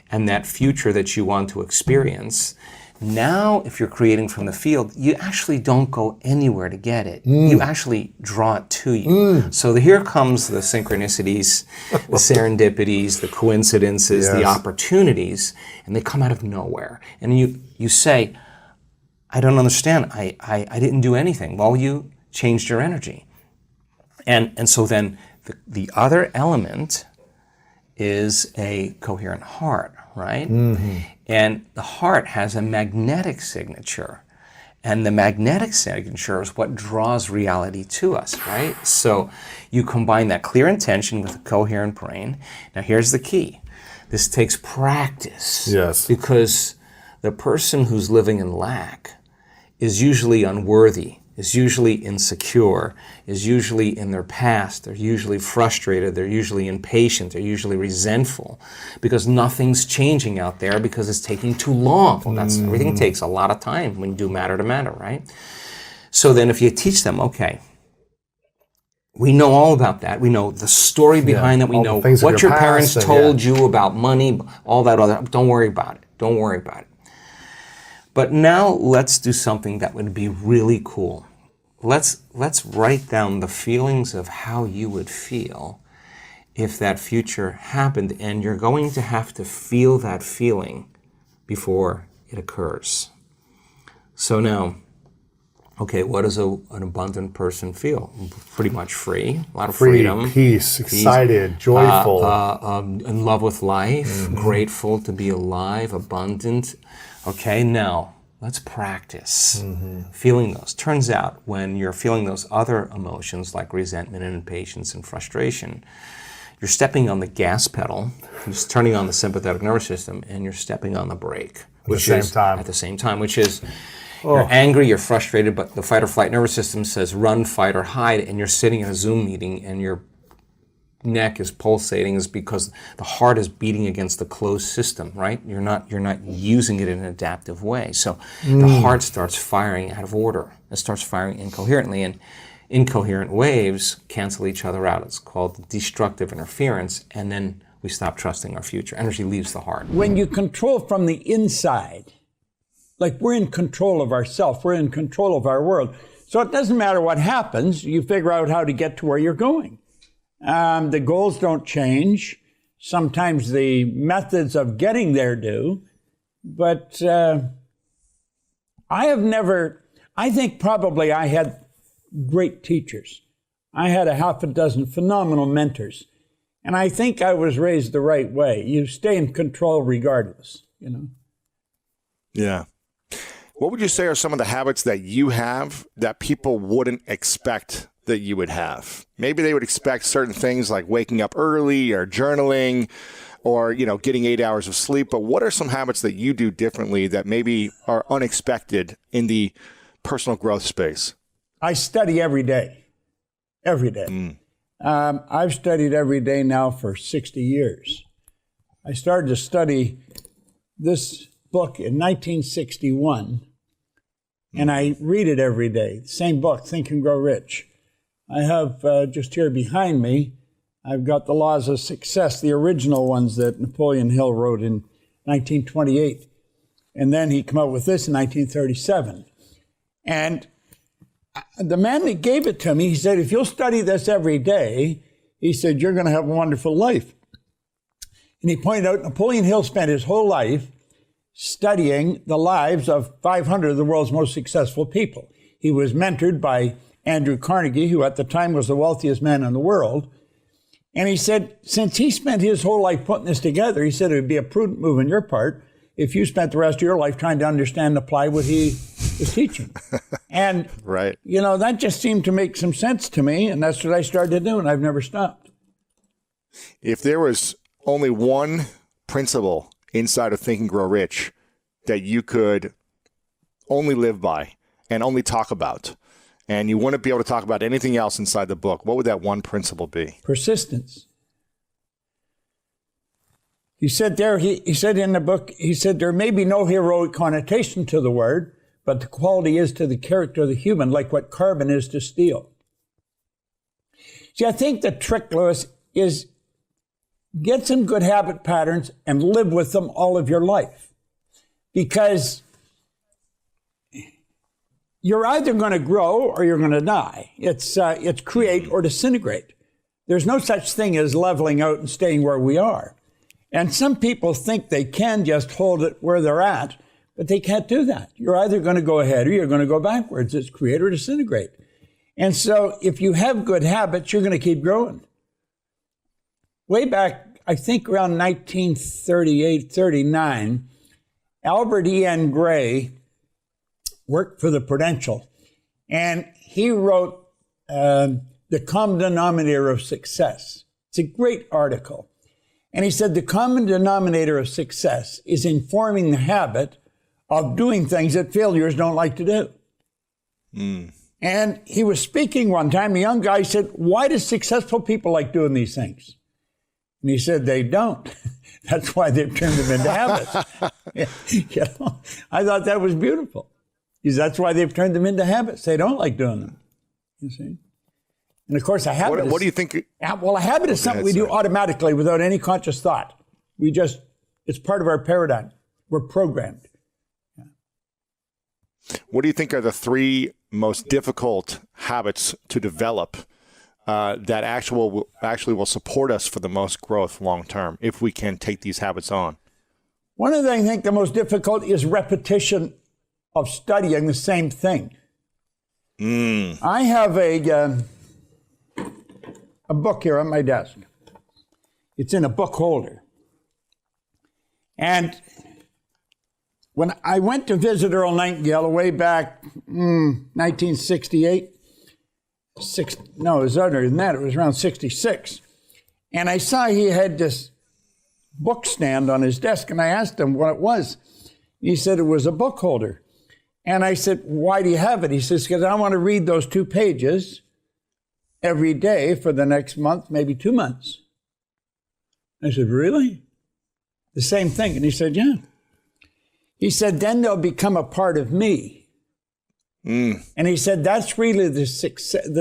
and that future that you want to experience, now if you're creating from the field, you actually don't go anywhere to get it. You actually draw it to you. So here comes the synchronicities, the serendipities, the coincidences, the opportunities, and they come out of nowhere. And you say, I don't understand. I didn't do anything. Well, you changed your energy. And so then the other element is a coherent heart, right? And the heart has a magnetic signature. And the magnetic signature is what draws reality to us, right? So you combine that clear intention with a coherent brain. Now here's the key. This takes practice. Yes. Because the person who's living in lack is usually unworthy, is usually insecure, is usually in their past, they're usually frustrated, they're usually impatient, they're usually resentful, because nothing's changing out there because it's taking too long. Well, everything takes a lot of time when you do matter to matter, right? So then if you teach them, okay, we know all about that. We know the story behind that. We all know the things of what your your parents past and- told you about money, all that other. Don't worry about it. Don't worry about it. But now let's do something that would be really cool. Let's write down the feelings of how you would feel if that future happened, and you're going to have to feel that feeling before it occurs. So now, okay, what does an abundant person feel? Pretty much free, a lot of Free, freedom. peace, excited, joyful. In love with life, grateful to be alive, abundant. Okay, now let's practice feeling those. Turns out when you're feeling those other emotions like resentment and impatience and frustration, you're stepping on the gas pedal, you're just turning on the sympathetic nervous system, and you're stepping on the brake. At the same time, which is you're angry, you're frustrated, but the fight or flight nervous system says run, fight, or hide, and you're sitting in a Zoom meeting and your neck is pulsating is because the heart is beating against the closed system, right? You're not using it in an adaptive way. So the heart starts firing out of order. It starts firing incoherently, and incoherent waves cancel each other out. It's called destructive interference, and then we stop trusting our future. Energy leaves the heart. When you control from the inside, like we're in control of ourselves, we're in control of our world. So it doesn't matter what happens, you figure out how to get to where you're going. The goals don't change. Sometimes the methods of getting there do. But I think probably I had great teachers. I had a half a dozen phenomenal mentors. And I think I was raised the right way. You stay in control regardless, you know. Yeah. What would you say are some of the habits that you have that people wouldn't expect that you would have? Maybe they would expect certain things like waking up early or journaling or, getting 8 hours of sleep. But what are some habits that you do differently that maybe are unexpected in the personal growth space? I study every day. Every day. I've studied every day now for 60 years. I started to study this book in 1961, and I read it every day. Same book, Think and Grow Rich. I have just here behind me, I've got the Laws of Success, the original ones that Napoleon Hill wrote in 1928. And then he came up with this in 1937. And the man that gave it to me, he said, if you'll study this every day, he said, you're going to have a wonderful life. And he pointed out Napoleon Hill spent his whole life studying the lives of 500 of the world's most successful people. He was mentored by Andrew Carnegie, who at the time was the wealthiest man in the world. And he said, since he spent his whole life putting this together, he said it would be a prudent move on your part if you spent the rest of your life trying to understand and apply what he was teaching. And, right. That just seemed to make some sense to me, and that's what I started to do, and I've never stopped. If there was only one principle inside of Think and Grow Rich that you could only live by and only talk about, and you wouldn't be able to talk about anything else inside the book, what would that one principle be? Persistence. He said there, he said in the book, he said there may be no heroic connotation to the word, but the quality is to the character of the human, like what carbon is to steel. See, I think the trick, Lewis, is get some good habit patterns and live with them all of your life. Because you're either going to grow or you're going to die. It's create or disintegrate. There's no such thing as leveling out and staying where we are. And some people think they can just hold it where they're at, but they can't do that. You're either going to go ahead or you're going to go backwards. It's create or disintegrate. And so if you have good habits, you're going to keep growing. Way back, I think around 1938, 39, Albert E.N. Gray worked for the Prudential, and he wrote The Common Denominator of Success. It's a great article. And he said the common denominator of success is informing the habit of doing things that failures don't like to do. And he was speaking one time, a young guy said, why do successful people like doing these things? And he said, they don't. That's why they've turned them into habits. I thought that was beautiful. That's why they've turned them into habits. They don't like doing them. You see? And of course, a habit What do you think? Well, a habit is something we do automatically without any conscious thought. It's part of our paradigm. We're programmed. What do you think are the 3 most difficult habits to develop that actually will support us for the most growth long term if we can take these habits on? One of the things I think the most difficult is repetition of studying the same thing. I have a book here on my desk. It's in a book holder. And when I went to visit Earl Nightingale way back 1968, it was other than that, it was around 66. And I saw he had this book stand on his desk, and I asked him what it was. He said it was a book holder. And I said, why do you have it? He says, because I want to read those 2 pages every day for the next month, maybe 2 months. I said, really? The same thing. And he said, yeah. He said, then they'll become a part of me. And he said, that's really the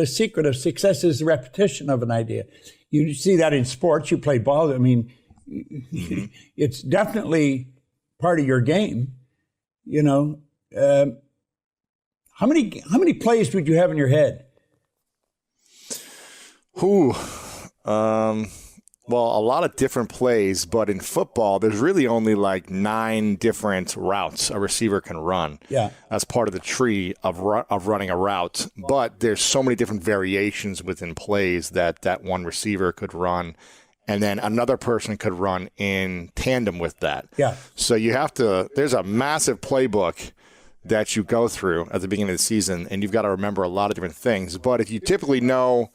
secret of success is the repetition of an idea. You see that in sports. You play ball. I mean, it's definitely part of your game. You know, how many plays would you have in your head? Well, a lot of different plays, but in football, there's really only like 9 different routes a receiver can run. Yeah. That's part of the tree of running a route. But there's so many different variations within plays that one receiver could run, and then another person could run in tandem with that. Yeah. So there's a massive playbook that you go through at the beginning of the season, and you've got to remember a lot of different things. But if you typically know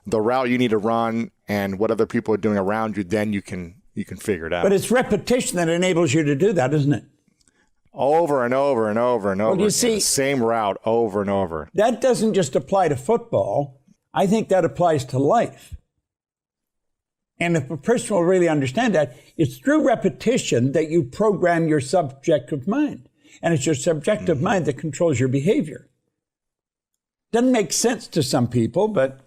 the route you need to run and what other people are doing around you, then you can figure it out. But it's repetition that enables you to do that, isn't it? Over and over and over and over. Well, you again, see, the same route over and over. That doesn't just apply to football. I think that applies to life. And if a person will really understand that, it's through repetition that you program your subjective mind. And it's your subjective mind that controls your behavior. Doesn't make sense to some people, but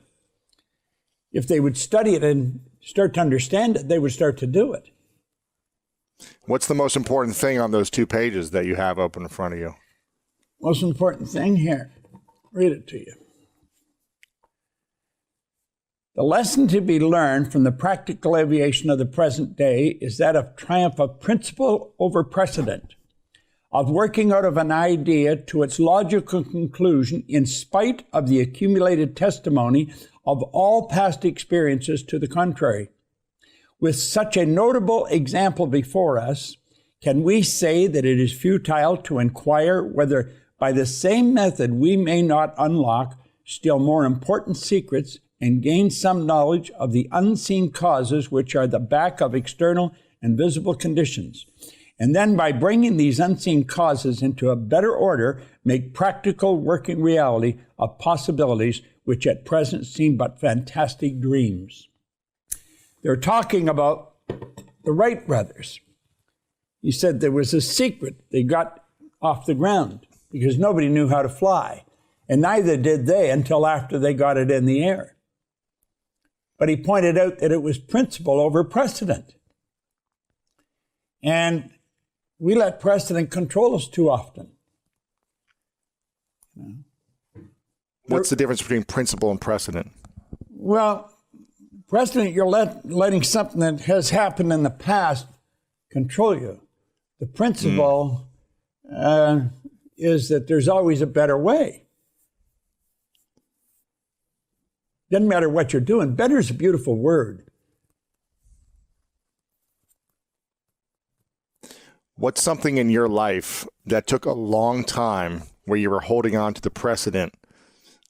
if they would study it and start to understand it, they would start to do it. What's the most important thing on those 2 pages that you have open in front of you? Most important thing here, read it to you. The lesson to be learned from the practical aviation of the present day is that of triumph of principle over precedent, of working out of an idea to its logical conclusion in spite of the accumulated testimony of all past experiences to the contrary. With such a notable example before us, can we say that it is futile to inquire whether by the same method we may not unlock still more important secrets and gain some knowledge of the unseen causes which are the back of external and visible conditions, and then by bringing these unseen causes into a better order, make practical working reality of possibilities which at present seem but fantastic dreams. They're talking about the Wright brothers. He said there was a secret they got off the ground because nobody knew how to fly, and neither did they until after they got it in the air. But he pointed out that it was principle over precedent. And we let precedent control us too often. What's the difference between principle and precedent? Well, precedent, you're letting something that has happened in the past control you. The principle is that there's always a better way. Doesn't matter what you're doing. Better is a beautiful word. What's something in your life that took a long time where you were holding on to the precedent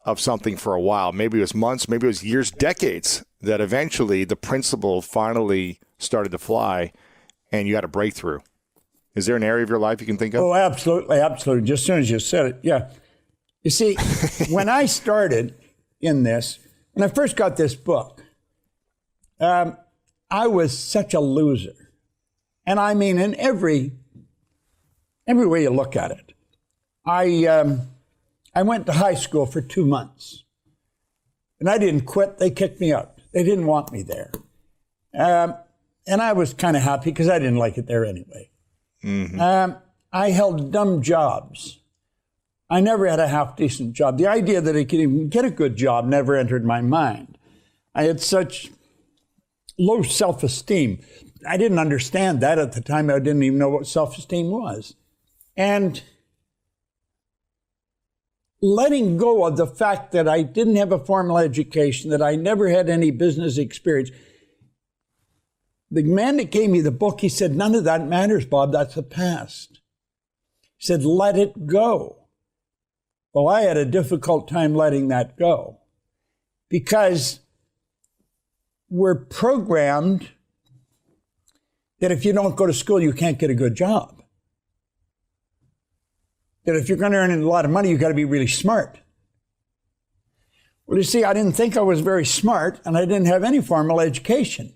of something for a while? Maybe it was months, maybe it was years, decades, that eventually the principle finally started to fly and you had a breakthrough. Is there an area of your life you can think of? Oh, absolutely, absolutely. Just as soon as you said it, yeah. You see, when I started in this, when I first got this book, I was such a loser. And I mean, in every way you look at it. I went to high school for 2 months. And I didn't quit. They kicked me out. They didn't want me there. And I was kind of happy because I didn't like it there anyway. I held dumb jobs. I never had a half-decent job. The idea that I could even get a good job never entered my mind. I had such low self-esteem. I didn't understand that at the time. I didn't even know what self-esteem was. And letting go of the fact that I didn't have a formal education, that I never had any business experience. The man that gave me the book, he said, none of that matters, Bob. That's the past. He said, let it go. Well, I had a difficult time letting that go because we're programmed that if you don't go to school, you can't get a good job. That if you're going to earn a lot of money, you've got to be really smart. Well, you see, I didn't think I was very smart, and I didn't have any formal education.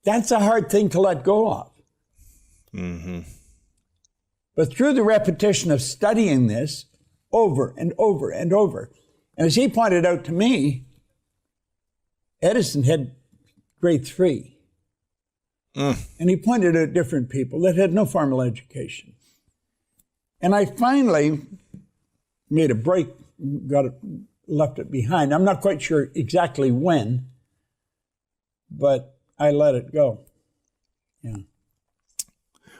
That's a hard thing to let go of. But through the repetition of studying this over and over and over, and as he pointed out to me, Edison had grade 3. And he pointed out different people that had no formal education. And I finally made a break, left it behind. I'm not quite sure exactly when, but I let it go. Yeah.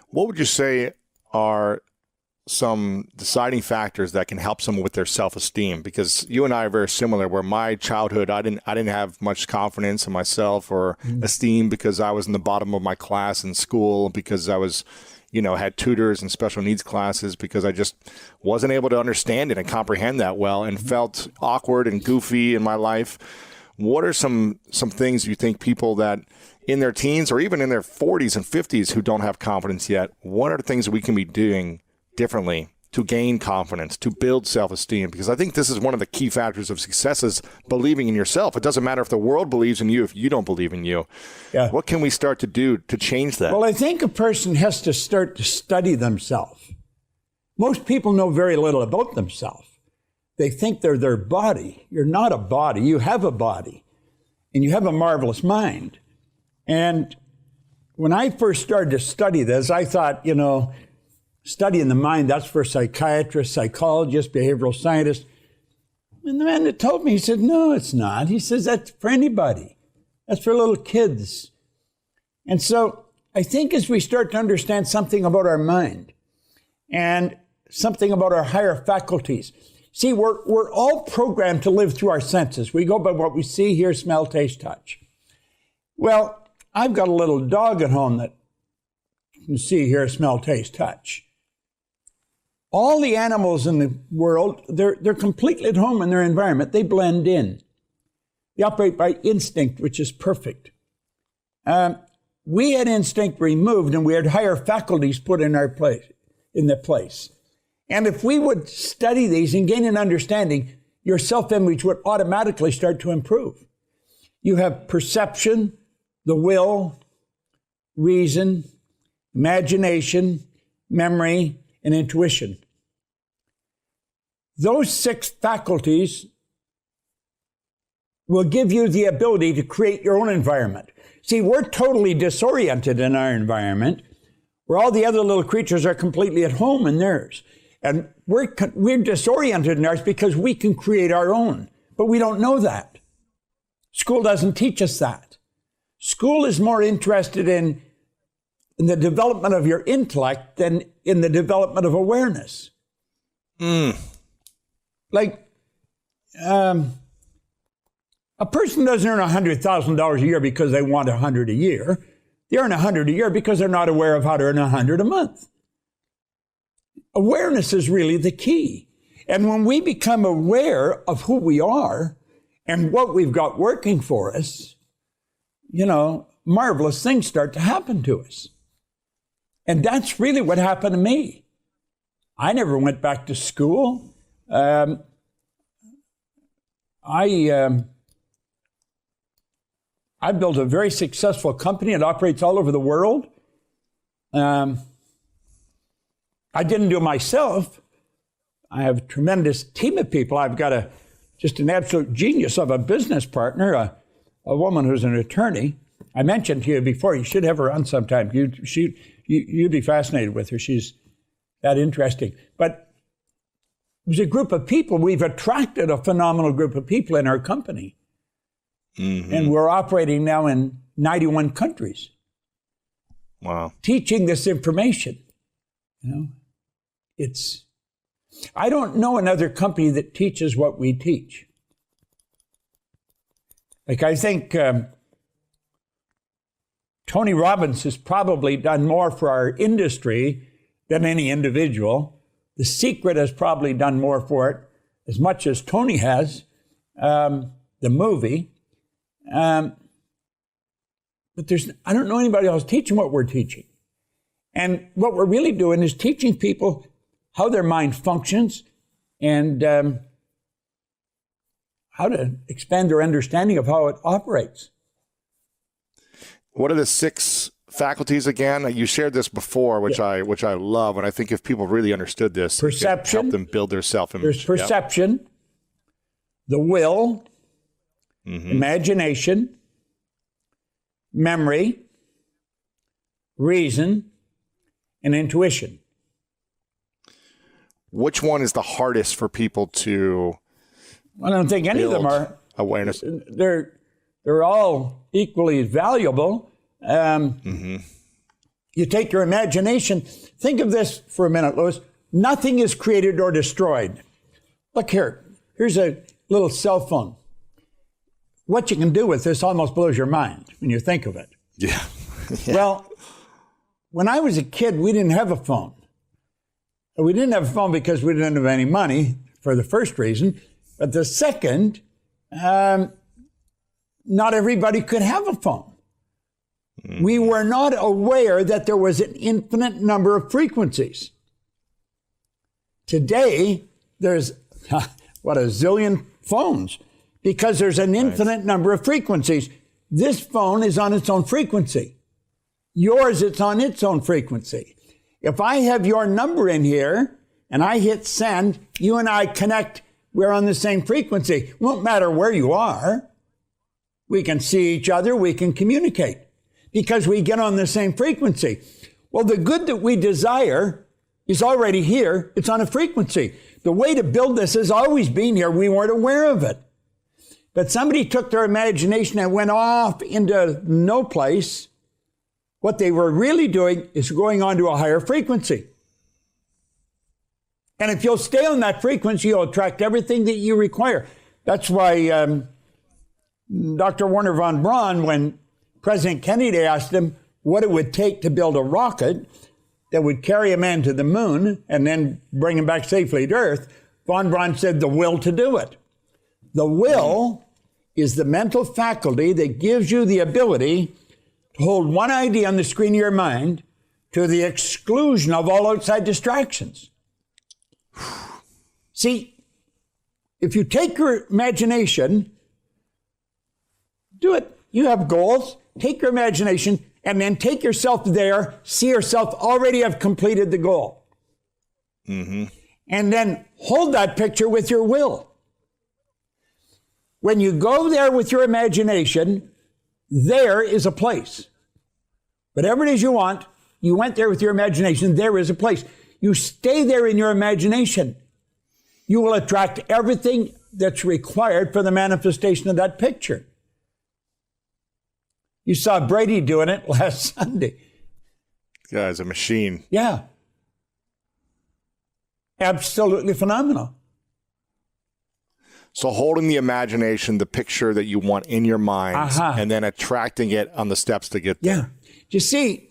What would you say are some deciding factors that can help someone with their self-esteem? Because you and I are very similar, where my childhood, I didn't have much confidence in myself or esteem because I was in the bottom of my class in school, because I was, had tutors and special needs classes, because I just wasn't able to understand it and comprehend that well and felt awkward and goofy in my life. What are some things you think people that in their teens or even in their 40s and 50s who don't have confidence yet, what are the things that we can be doing differently to gain confidence, to build self-esteem? Because I think this is one of the key factors of success, is believing in yourself. It doesn't matter if the world believes in you if you don't believe in you. Yeah. What can we start to do to change that? Well, I think a person has to start to study themselves. Most people know very little about themselves. They think they're their body. You're not a body. You have a body, and you have a marvelous mind. And when I first started to study this, I thought, studying the mind, that's for psychiatrists, psychologists, behavioral scientists. And the man that told me, he said, no, it's not. He says, that's for anybody. That's for little kids. And so I think as we start to understand something about our mind and something about our higher faculties, see, we're all programmed to live through our senses. We go by what we see, hear, smell, taste, touch. Well, I've got a little dog at home that can see, hear, smell, taste, touch. All the animals in the world, they're completely at home in their environment. They blend in. They operate by instinct, which is perfect. We had instinct removed, and we had higher faculties put in their place. And if we would study these and gain an understanding, your self-image would automatically start to improve. You have perception, the will, reason, imagination, memory, and intuition. Those 6 faculties will give you the ability to create your own environment. See, we're totally disoriented in our environment, where all the other little creatures are completely at home in theirs. And we're disoriented in ours because we can create our own, but we don't know that. School doesn't teach us that. School is more interested in the development of your intellect than in the development of awareness. Like, a person doesn't earn $100,000 a year because they want 100 a year. They earn 100 a year because they're not aware of how to earn 100 a month. Awareness is really the key. And when we become aware of who we are and what we've got working for us, marvelous things start to happen to us. And that's really what happened to me. I never went back to school. I built a very successful company. It operates all over the world. I didn't do it myself. I have a tremendous team of people. I've got just an absolute genius of a business partner, a woman who's an attorney. I mentioned to you before, you should have her on sometime. You'd be fascinated with her. She's that interesting. But it was a group of people. We've attracted a phenomenal group of people in our company. Mm-hmm. And we're operating now in 91 countries. Wow. Teaching this information. I don't know another company that teaches what we teach. Like, I think Tony Robbins has probably done more for our industry than any individual. The Secret has probably done more for it, as much as Tony has, the movie. But I don't know anybody else teaching what we're teaching. And what we're really doing is teaching people how their mind functions and how to expand their understanding of how it operates. What are the 6 faculties again? You shared this before, which I love, and I think if people really understood this, perception, it could help them build their self-image. There's perception, the will, imagination, memory, reason, and intuition. Which one is the hardest for people to? I don't think any of them are. Awareness. They're all equally valuable. You take your imagination. Think of this for a minute, Louis. Nothing is created or destroyed. Look here. Here's a little cell phone. What you can do with this almost blows your mind when you think of it. Yeah. Well, when I was a kid, we didn't have a phone. We didn't have a phone because we didn't have any money, for the first reason. But the second, not everybody could have a phone. We were not aware that there was an infinite number of frequencies. Today, there's, what, a zillion phones, because there's an infinite number of frequencies. This phone is on its own frequency. Yours, it's on its own frequency. If I have your number in here and I hit send, you and I connect, we're on the same frequency. It won't matter where you are. We can see each other, we can communicate because we get on the same frequency. Well, the good that we desire is already here. It's on a frequency. The way to build this has always been here. We weren't aware of it. But somebody took their imagination and went off into no place. What they were really doing is going on to a higher frequency. And if you'll stay on that frequency, you'll attract everything that you require. That's why Dr. Wernher von Braun, when President Kennedy asked him what it would take to build a rocket that would carry a man to the moon and then bring him back safely to Earth, von Braun said the will to do it. The will is the mental faculty that gives you the ability to hold one idea on the screen of your mind to the exclusion of all outside distractions. See, if you take your imagination, do it. You have goals, take your imagination, and then take yourself there, see yourself already have completed the goal. And then hold that picture with your will. When you go there with your imagination, there is a place. Whatever it is you want, you went there with your imagination, there is a place. You stay there in your imagination. You will attract everything that's required for the manifestation of that picture. You saw Brady doing it last Sunday. This guy's a machine. Yeah. Absolutely phenomenal. So holding the imagination, the picture that you want in your mind, and then attracting it on the steps to get there. Yeah. You see,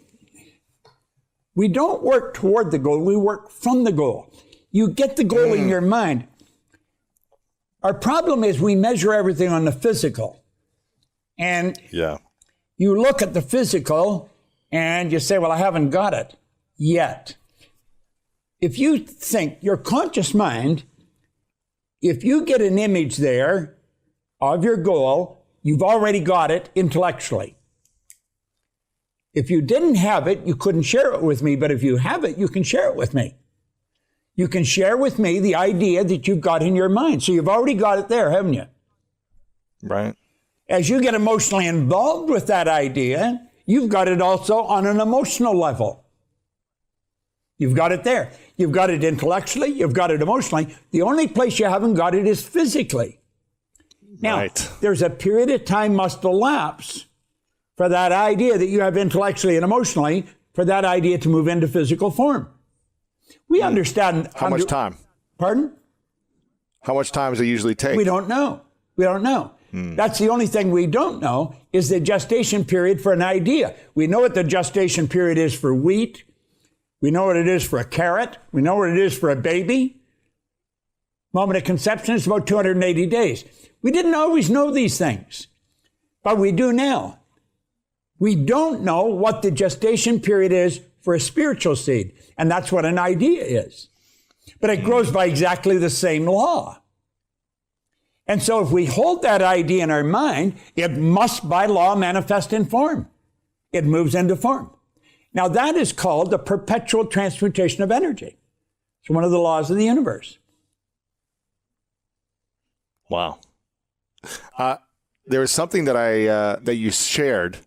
we don't work toward the goal, we work from the goal. You get the goal in your mind. Our problem is we measure everything on the physical. And you look at the physical and you say, well, I haven't got it yet. If you think your conscious mind, if you get an image there of your goal, you've already got it intellectually. If you didn't have it, you couldn't share it with me, but if you have it, you can share it with me. You can share with me the idea that you've got in your mind. So you've already got it there, haven't you? Right. As you get emotionally involved with that idea, you've got it also on an emotional level. You've got it there. You've got it intellectually. You've got it emotionally. The only place you haven't got it is physically. Now, Right. there's a period of time must elapse for that idea that you have intellectually and emotionally, for that idea to move into physical form. We understand. How much time? Pardon? How much time does it usually take? We don't know. We don't know. That's the only thing we don't know is the gestation period for an idea. We know what the gestation period is for wheat. We know what it is for a carrot. We know what it is for a baby. Moment of conception is about 280 days. We didn't always know these things, but we do now. We don't know what the gestation period is for a spiritual seed, and that's what an idea is. But it grows by exactly the same law. And so if we hold that idea in our mind, it must by law manifest in form. It moves into form. Now that is called the perpetual transmutation of energy. It's one of the laws of the universe. Wow. There was something that that you shared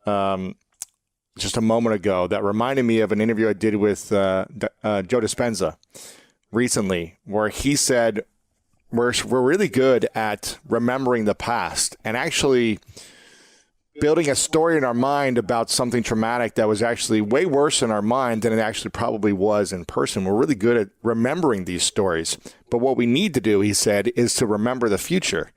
just a moment ago that reminded me of an interview I did with Joe Dispenza recently, where he said we're really good at remembering the past and actually building a story in our mind about something traumatic that was actually way worse in our mind than it actually probably was in person. We're really good at remembering these stories. But what we need to do, he said, is to remember the future.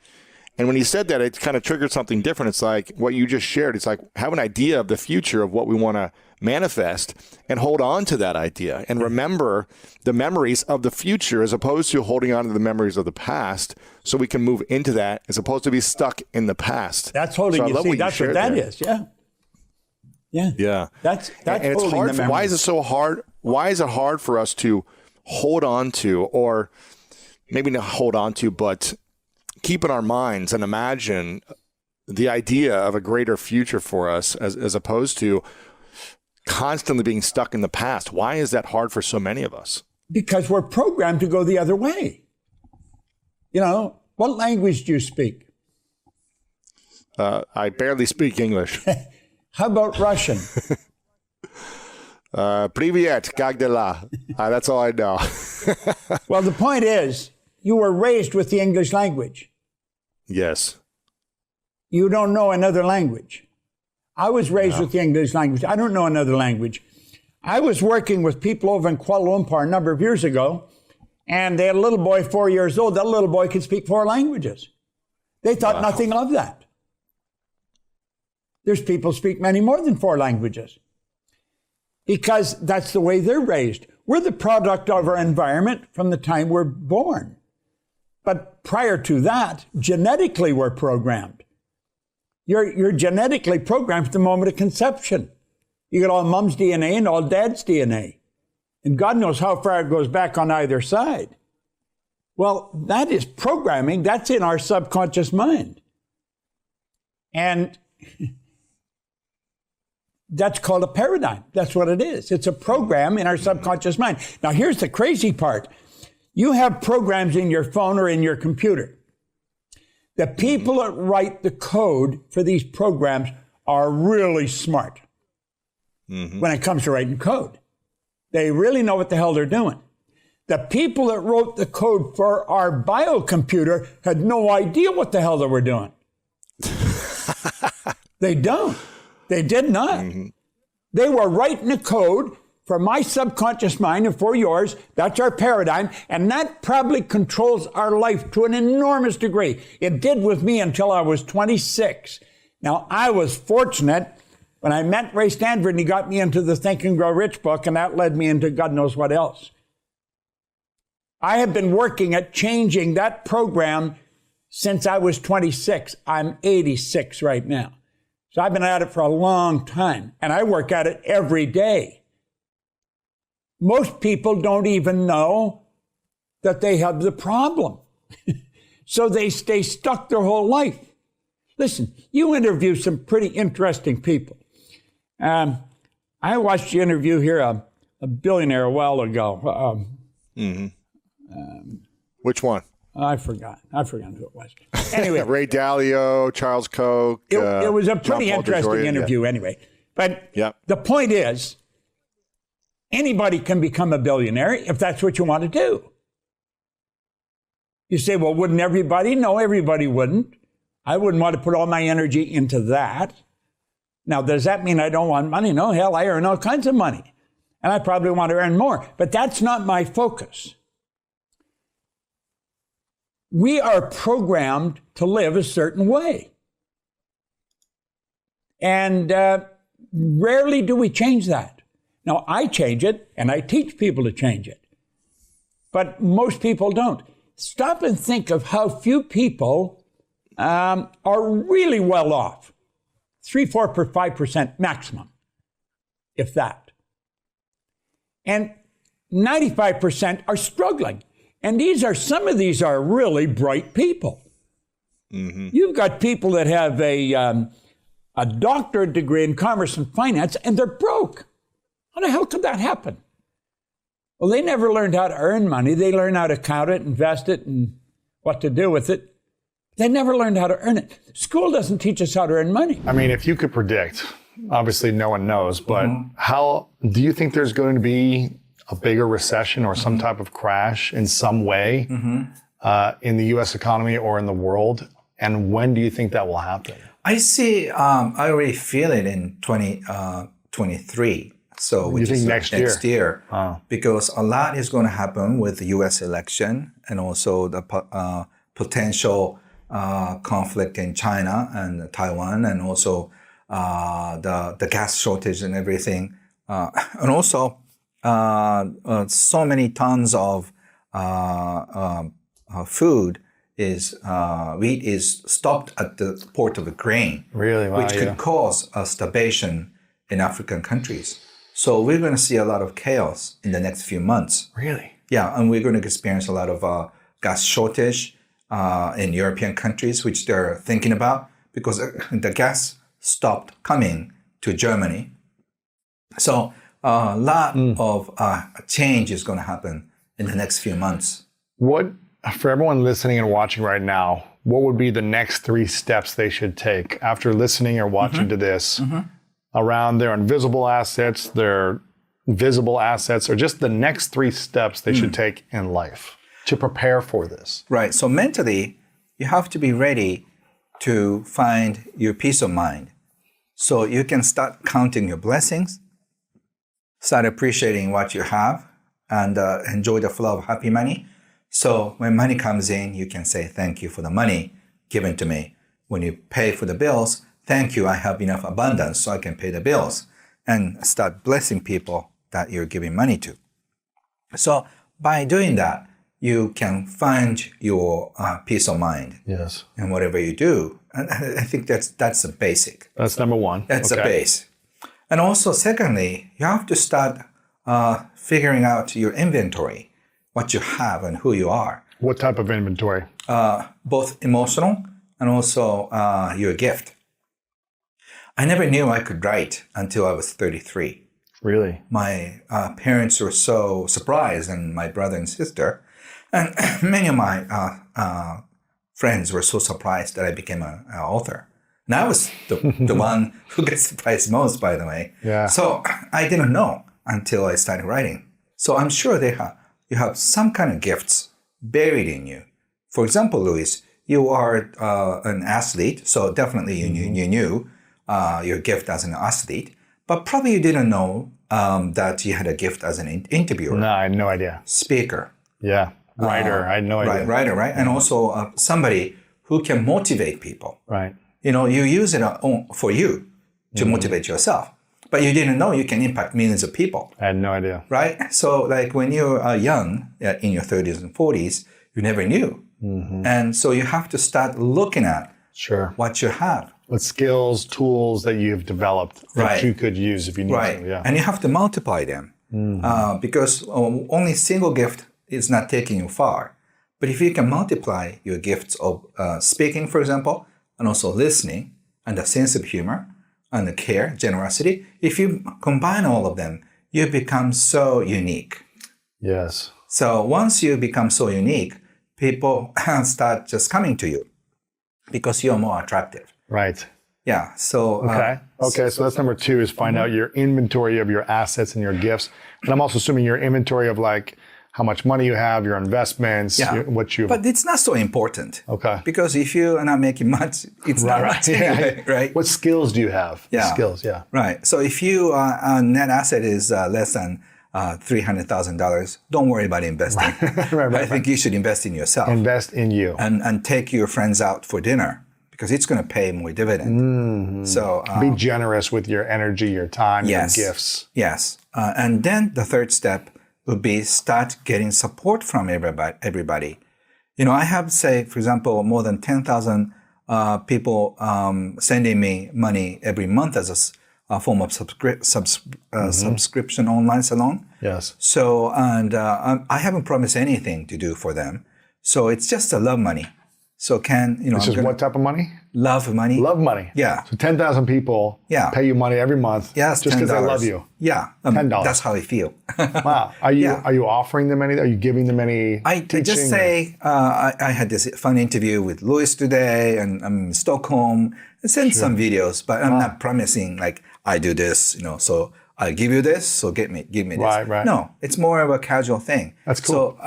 And when he said that, it kind of triggered something different. It's like what you just shared. It's like have an idea of the future of what we want to manifest and hold on to that idea and remember the memories of the future as opposed to holding on to the memories of the past so we can move into that as opposed to be stuck in the past. That's holding, So I you love see, what you that's what shared that there. is, yeah. Yeah. Yeah. That's and it's holding hard. the memory. Why is it so hard? Why is it hard for us to hold on to, or maybe not hold on to, but keep in our minds and imagine the idea of a greater future for us as opposed to constantly being stuck in the past? Why is that hard for so many of us? Because we're programmed to go the other way. You know, what language do you speak? I barely speak English. How about Russian? Привет, как дела? That's all I know. Well, the point is, you were raised with the English language. Yes. You don't know another language. I was raised with the English language. I don't know another language. I was working with people over in Kuala Lumpur a number of years ago, and they had a little boy 4 years old. That little boy could speak 4 languages. They thought nothing of that. There's people speak many more than 4 languages because that's the way they're raised. We're the product of our environment from the time we're born. But prior to that, genetically we're programmed. You're genetically programmed at the moment of conception. You got all mom's DNA and all dad's DNA. And God knows how far it goes back on either side. Well, that is programming. That's in our subconscious mind. And that's called a paradigm. That's what it is. It's a program in our subconscious mind. Now, here's the crazy part. You have programs in your phone or in your computer. The people that write the code for these programs are really smart when it comes to writing code. They really know what the hell they're doing. The people that wrote the code for our biocomputer had no idea what the hell they were doing. They don't. They did not. They were writing the code for my subconscious mind and for yours. That's our paradigm. And that probably controls our life to an enormous degree. It did with me until I was 26. Now, I was fortunate when I met Ray Stanford and he got me into the Think and Grow Rich book, and that led me into God knows what else. I have been working at changing that program since I was 26. I'm 86 right now. So I've been at it for a long time, and I work at it every day. Most people don't even know that they have the problem. So they stay stuck their whole life. Listen, you interview some pretty interesting people. I watched you interview here a billionaire a while ago. Which one? I forgot who it was. Anyway, Ray Dalio, Charles Koch. it was a pretty John Paul interesting DeJoria, interview anyway. But Yeah. the point is, anybody can become a billionaire if that's what you want to do. You say, well, wouldn't everybody? No, everybody wouldn't. I wouldn't want to put all my energy into that. Now, does that mean I don't want money? No, hell, I earn all kinds of money. And I probably want to earn more. But that's not my focus. We are programmed to live a certain way. And rarely do we change that. Now, I change it, and I teach people to change it. But most people don't. Stop and think of how few people are really well off. 3, 4, 5% maximum, if that. And 95% are struggling. And some of these are really bright people. You've got people that have a doctorate degree in commerce and finance, and they're broke. How the hell could that happen? Well, they never learned how to earn money. They learned how to count it, invest it, and what to do with it. They never learned how to earn it. School doesn't teach us how to earn money. I mean, if you could predict, obviously no one knows, but how do you think there's going to be a bigger recession or some type of crash in some way in the U.S. economy or in the world? And when do you think that will happen? I see, I already feel it in 2023. So which think is next year. Because a lot is going to happen with the U.S. election and also the potential conflict in China and Taiwan, and also the gas shortage and everything, and also so many tons of food wheat is stopped at the port of grain, Really? Wow, which could cause a starvation in African countries. So we're going to see a lot of chaos in the next few months. Really? Yeah, and we're going to experience a lot of gas shortage in European countries, which they're thinking about because the gas stopped coming to Germany. So a lot of change is going to happen in the next few months. What, for everyone listening and watching right now, what would be the next 3 steps they should take after listening or watching to this around their invisible assets, their visible assets, or just the next 3 steps they should take in life to prepare for this? Right. So mentally, you have to be ready to find your peace of mind. So you can start counting your blessings, start appreciating what you have, and enjoy the flow of happy money. So when money comes in, you can say, thank you for the money given to me. When you pay for the bills, thank you, I have enough abundance so I can pay the bills. And start blessing people that you're giving money to. So by doing that, you can find your peace of mind. Yes. In whatever you do. And I think that's the basic. That's number 1. That's the base. And also, secondly, you have to start figuring out your inventory, what you have and who you are. What type of inventory? Both emotional and also your gift. I never knew I could write until I was 33. Really? My parents were so surprised, and my brother and sister, and many of my friends were so surprised that I became an author. And I was the one who gets surprised most, by the way. Yeah. So I didn't know until I started writing. So I'm sure you have some kind of gifts buried in you. For example, Luis, you are an athlete, so definitely you knew your gift as an athlete, but probably you didn't know that you had a gift as an interviewer. No, I had no idea. Speaker. Yeah. Writer. I had no idea. Writer, right? And also somebody who can motivate people. Right. You know, you use it for you to motivate yourself, but you didn't know you can impact millions of people. I had no idea. Right? So like when you are young, in your 30s and 40s, you never knew. And so you have to start looking at what you have. What skills, tools that you've developed that you could use if you need to. Yeah. And you have to multiply them because only single gift is not taking you far. But if you can multiply your gifts of speaking, for example, and also listening, and the sense of humor, and the care, generosity, if you combine all of them, you become so unique. Yes. So once you become so unique, people start just coming to you because you're more attractive. Right. Yeah. So Okay. So that's number 2 is find out your inventory of your assets and your gifts. And I'm also assuming your inventory of like how much money you have, your investments, what you. But it's not so important. Okay. Because if you are not making much, it's not much anyway, right? What skills do you have? Yeah. Skills. Yeah. Right. So if your net asset is less than $300,000, don't worry about investing. I think you should invest in yourself. Invest in you. And take your friends out for dinner because it's going to pay more dividend. Mm-hmm. So be generous with your energy, your time, yes, your gifts. Yes. And then the third step would be start getting support from everybody. You know, I have, say, for example, more than 10,000 people sending me money every month as a form of subscription online salon. Yes. So, and I haven't promised anything to do for them. So it's just a love money. So This is what type of money? Love money. Love money. Yeah. So 10,000 people pay you money every month Yes, just because they $10. love you. Yeah. $10. That's how I feel. Wow. Are you offering them anything? Are you giving them any I teaching? just say, I had this fun interview with Louis today, and I'm in Stockholm. I sent some videos, but I'm not promising like I do this, so I give you this, so give me this. Right. No, it's more of a casual thing. That's cool.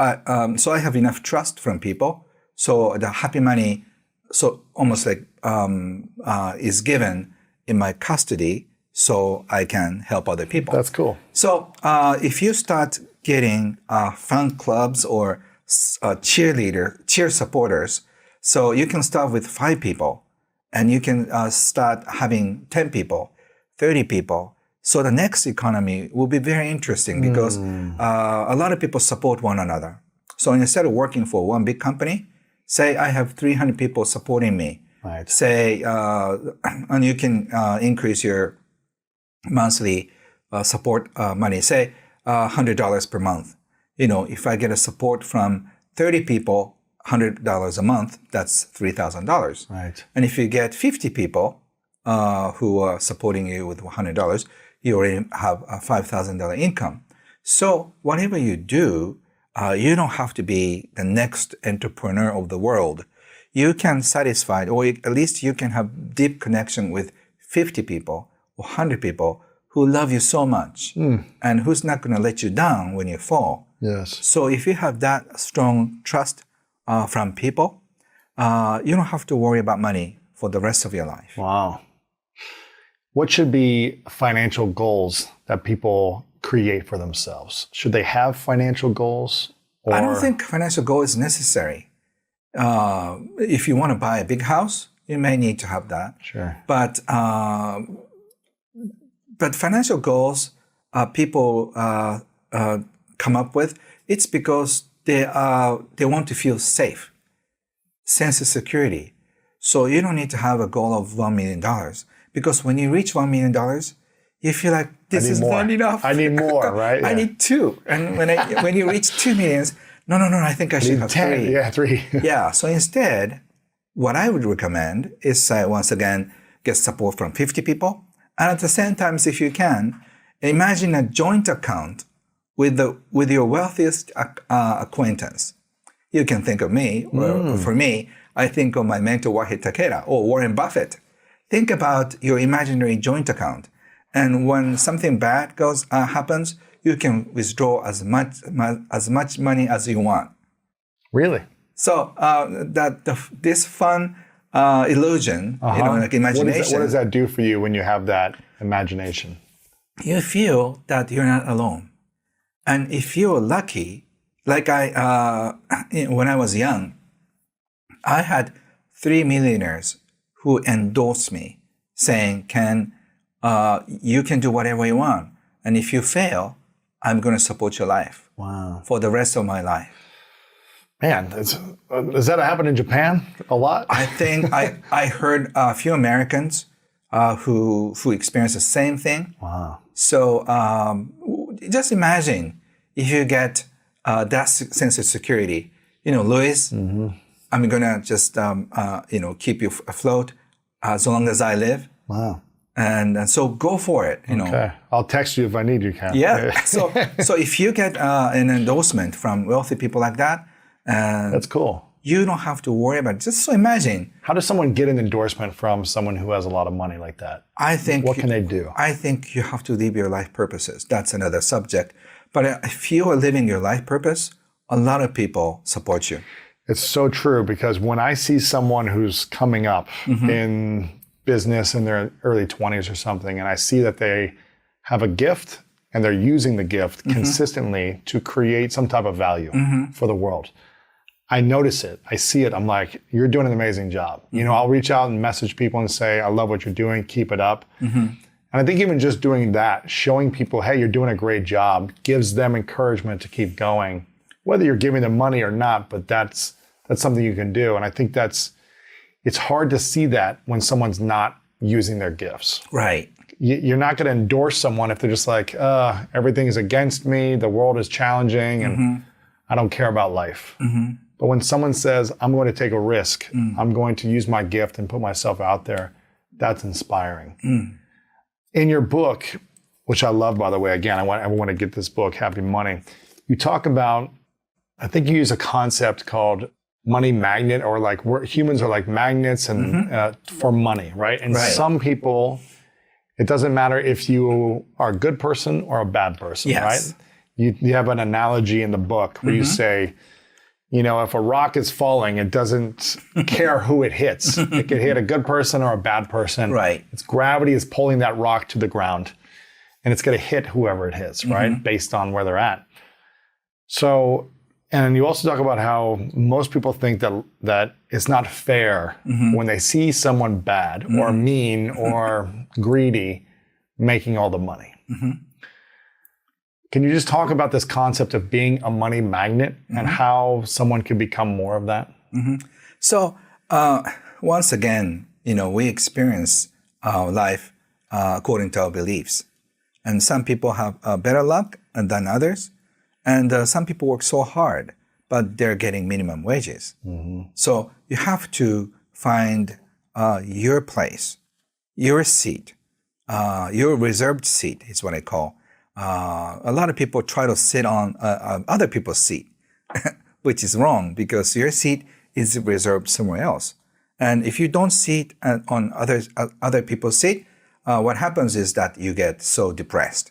So I have enough trust from people. So the happy money, so almost like is given in my custody, so I can help other people. That's cool. So if you start getting fan clubs or cheer supporters, so you can start with 5 people, and you can start having 10 people, 30 people. So the next economy will be very interesting because a lot of people support one another. So instead of working for one big company, say I have 300 people supporting me. Right. Say, and you can increase your monthly support money. Say $100 per month. If I get a support from 30 people, $100 a month, that's $3,000. Right. And if you get 50 people who are supporting you with $100, you already have a $5,000 income. So whatever you do, you don't have to be the next entrepreneur of the world. You can satisfy, or at least you can have deep connection with 50 people or 100 people who love you so much and who's not going to let you down when you fall. Yes. So if you have that strong trust from people, you don't have to worry about money for the rest of your life. Wow. What should be financial goals that people create for themselves? Should they have financial goals? I don't think financial goal is necessary. If you want to buy a big house, you may need to have that. Sure. But financial goals people come up with, it's because they want to feel safe, sense of security. So you don't need to have a goal of $1 million because when you reach $1 million, you feel like this is not enough. I need more, right? I need 2. And when you reach 2 millions, no, I think I should have 10. 3. Yeah, 3. Yeah. So instead, what I would recommend is once again, get support from 50 people. And at the same time, if you can, imagine a joint account with your wealthiest acquaintance. You can think of me, or for me, I think of my mentor Wahid Takeda or Warren Buffett. Think about your imaginary joint account. And when something bad happens, you can withdraw as much money as you want. Really? So this fun illusion, like imagination. What does that do for you when you have that imagination? You feel that you're not alone, and if you're lucky, like when I was young, I had 3 millionaires who endorsed me, saying, "Ken, you can do whatever you want, and if you fail, I'm going to support your life for the rest of my life." Man, does that happen in Japan a lot? I think I heard a few Americans who experienced the same thing. Wow. So just imagine if you get that sense of security. Louis, I'm going to just keep you afloat as long as I live. Wow. And so go for it, you know. Okay. I'll text you if I need you, Ken. Yeah. so if you get an endorsement from wealthy people like that, That's cool. you don't have to worry about it. Just so imagine. How does someone get an endorsement from someone who has a lot of money like that? I think What can they do? I think you have to live your life purposes. That's another subject. But if you are living your life purpose, a lot of people support you. It's so true, because when I see someone who's coming up in business in their early 20s or something, and I see that they have a gift and they're using the gift consistently to create some type of value for the world, I notice it. I see it. I'm like, you're doing an amazing job. You know, I'll reach out and message people and say, I love what you're doing. Keep it up. And I think even just doing that, showing people, hey, you're doing a great job, gives them encouragement to keep going, whether you're giving them money or not, but that's something you can do. And I think it's hard to see that when someone's not using their gifts. Right. You're not going to endorse someone if they're just like, everything is against me, the world is challenging, and I don't care about life. But when someone says, I'm going to take a risk, I'm going to use my gift and put myself out there, that's inspiring. In your book, which I love, by the way, again, I want to get this book, Happy Money, you talk about, I think you use a concept called money magnet, or like humans are like magnets and for money, right? And some people, it doesn't matter if you are a good person or a bad person, right? You have an analogy in the book where you say, you know, if a rock is falling, it doesn't care who it hits. It could hit a good person or a bad person. Right. Its gravity is pulling that rock to the ground, and it's going to hit whoever it hits, right? Based on where they're at. So, and you also talk about how most people think that it's not fair when they see someone bad or mean or greedy making all the money. Can you just talk about this concept of being a money magnet and how someone can become more of that? So once again, you know, we experience our life according to our beliefs. And some people have better luck than others. And some people work so hard, but they're getting minimum wages. So you have to find your place, your seat, your reserved seat is what I call. A lot of people try to sit on other people's seat, which is wrong, because your seat is reserved somewhere else. And if you don't sit on other people's seat, what happens is that you get so depressed.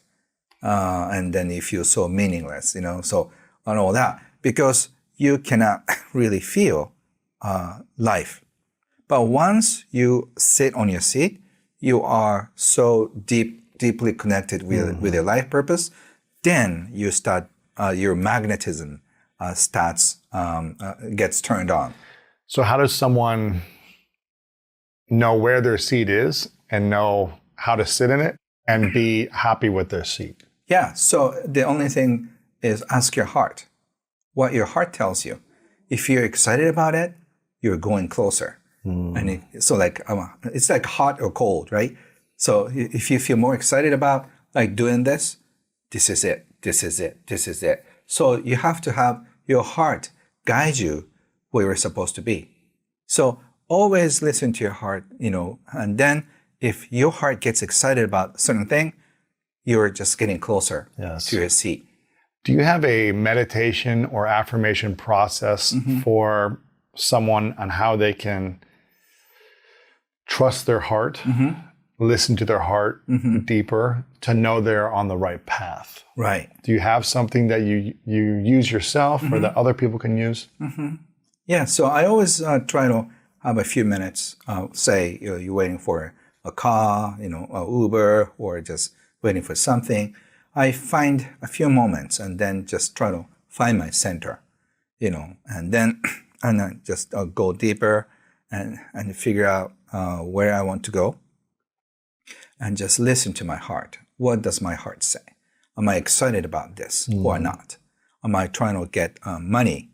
And then you feel so meaningless, you know, so and all that, because you cannot really feel life. But once you sit on your seat, you are so deeply connected with your life purpose. Then you start your magnetism gets turned on. So how does someone know where their seat is and know how to sit in it and be happy with their seat? Yeah, so the only thing is ask your heart, what your heart tells you. If you're excited about it, you're going closer. And so like, it's like hot or cold, right? So if you feel more excited about like doing this, this is it, this is it, this is it. So you have to have your heart guide you where you're supposed to be. So always listen to your heart, you know, and then if your heart gets excited about a certain thing, you're just getting closer to your seat. Do you have a meditation or affirmation process for someone on how they can trust their heart, listen to their heart deeper to know they're on the right path? Right. Do you have something that you use yourself or that other people can use? Yeah, so I always try to have a few minutes, say you're waiting for a car, you know, a Uber, or just waiting for something. I find a few moments and then just try to find my center, you know, and then just go deeper and figure out where I want to go, and just listen to my heart. What does my heart say? Am I excited about this or not? Am I trying to get money?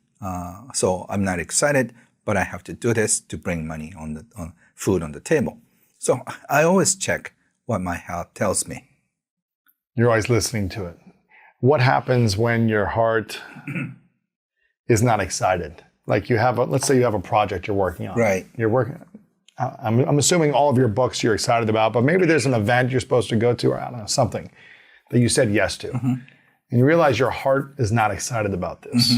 So I'm not excited, but I have to do this to bring money on food on the table. So I always check what my heart tells me. You're always listening to it. What happens when your heart is not excited? Like let's say you have a project you're working on. Right. You're working. I'm assuming all of your books you're excited about, but maybe there's an event you're supposed to go to, or I don't know, something that you said yes to. And you realize your heart is not excited about this.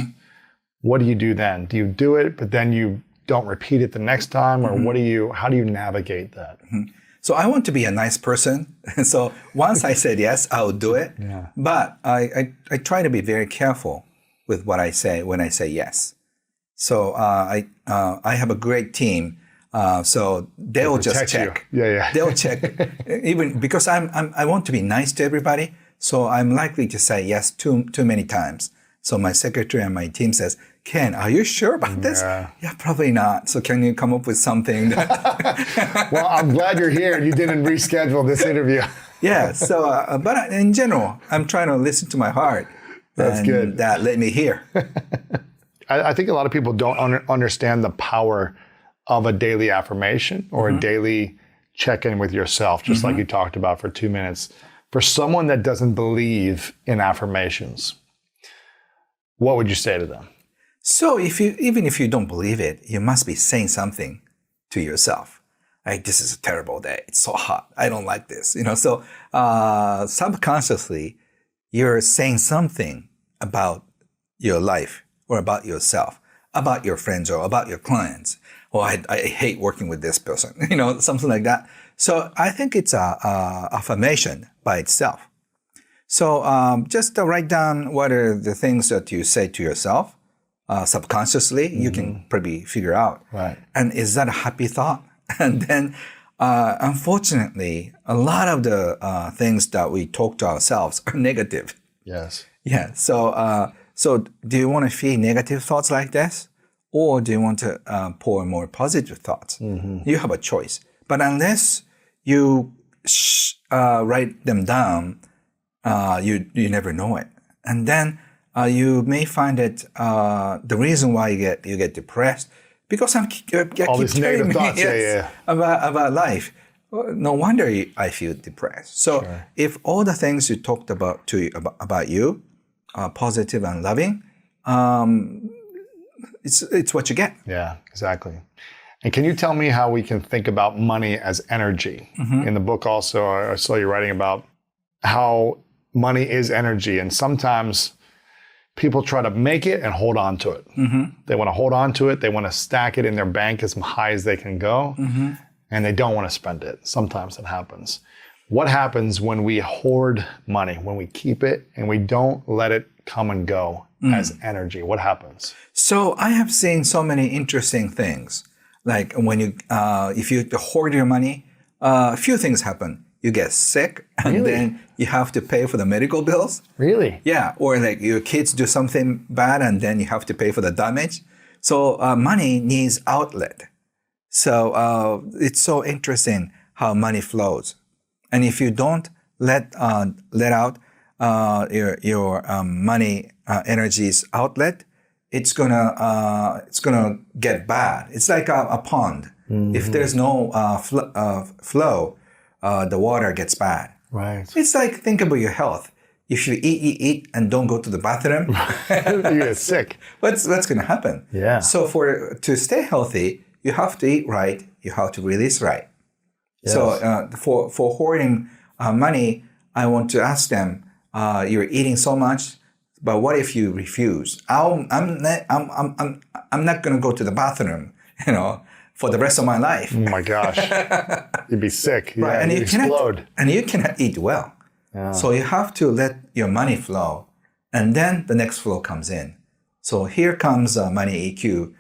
What do you do then? Do you do it, but then you don't repeat it the next time? Or how do you navigate that? So I want to be a nice person. So once I said yes, I'll do it. But I try to be very careful with what I say when I say yes. So I have a great team. So they'll just check. They'll check, even because I want to be nice to everybody. So I'm likely to say yes too many times. So my secretary and my team says, Ken, are you sure about this? Yeah, probably not. So can you come up with something? Well, I'm glad you're here and you didn't reschedule this interview. Yeah. So, but in general, I'm trying to listen to my heart. That's good. That led me here. I think a lot of people don't understand the power of a daily affirmation or a daily check-in with yourself, just like you talked about for 2 minutes. For someone that doesn't believe in affirmations, what would you say to them? So even if you don't believe it, you must be saying something to yourself. Like, this is a terrible day. It's so hot. I don't like this. So subconsciously, you're saying something about your life or about yourself, about your friends or about your clients. Oh, I hate working with this person. Something like that. So I think it's a affirmation by itself. So just write down what are the things that you say to yourself. Subconsciously, you can probably figure out. Right. And is that a happy thought? And then, unfortunately, a lot of the things that we talk to ourselves are negative. Yes. Yeah. So do you want to feel negative thoughts like this? Or do you want to pour more positive thoughts? You have a choice. But unless you write them down, you never know it. And then you may find that the reason why you get depressed because I keep all these negative thoughts, about life. No wonder I feel depressed. So if all the things you talked about about you are positive and loving, it's what you get. Yeah, exactly. And can you tell me how we can think about money as energy? In the book also, I saw you writing about how money is energy, and sometimes people try to make it and hold on to it. They want to hold on to it. They want to stack it in their bank as high as they can go, and they don't want to spend it. Sometimes it happens. What happens when we hoard money, when we keep it and we don't let it come and go as energy? What happens? So I have seen so many interesting things. Like when if you hoard your money, a few things happen. You get sick, and then you have to pay for the medical bills. Really? Yeah, or like your kids do something bad, and then you have to pay for the damage. So money needs outlet. So it's so interesting how money flows, and if you don't let out your money energies outlet, it's gonna get bad. It's like a pond. If there's no flow, the water gets bad. Right. It's like, think about your health. If you eat, and don't go to the bathroom, you get sick. What's going to happen? Yeah. So to stay healthy, you have to eat right. You have to release right. Yes. So for hoarding money, I want to ask them, you're eating so much, but what if you refuse? I'm not going to go to the bathroom, for the rest of my life. Oh my gosh. You'd be sick. Right. Yeah, And you'd explode. you cannot eat well. Yeah. So you have to let your money flow, and then the next flow comes in. So here comes money EQ,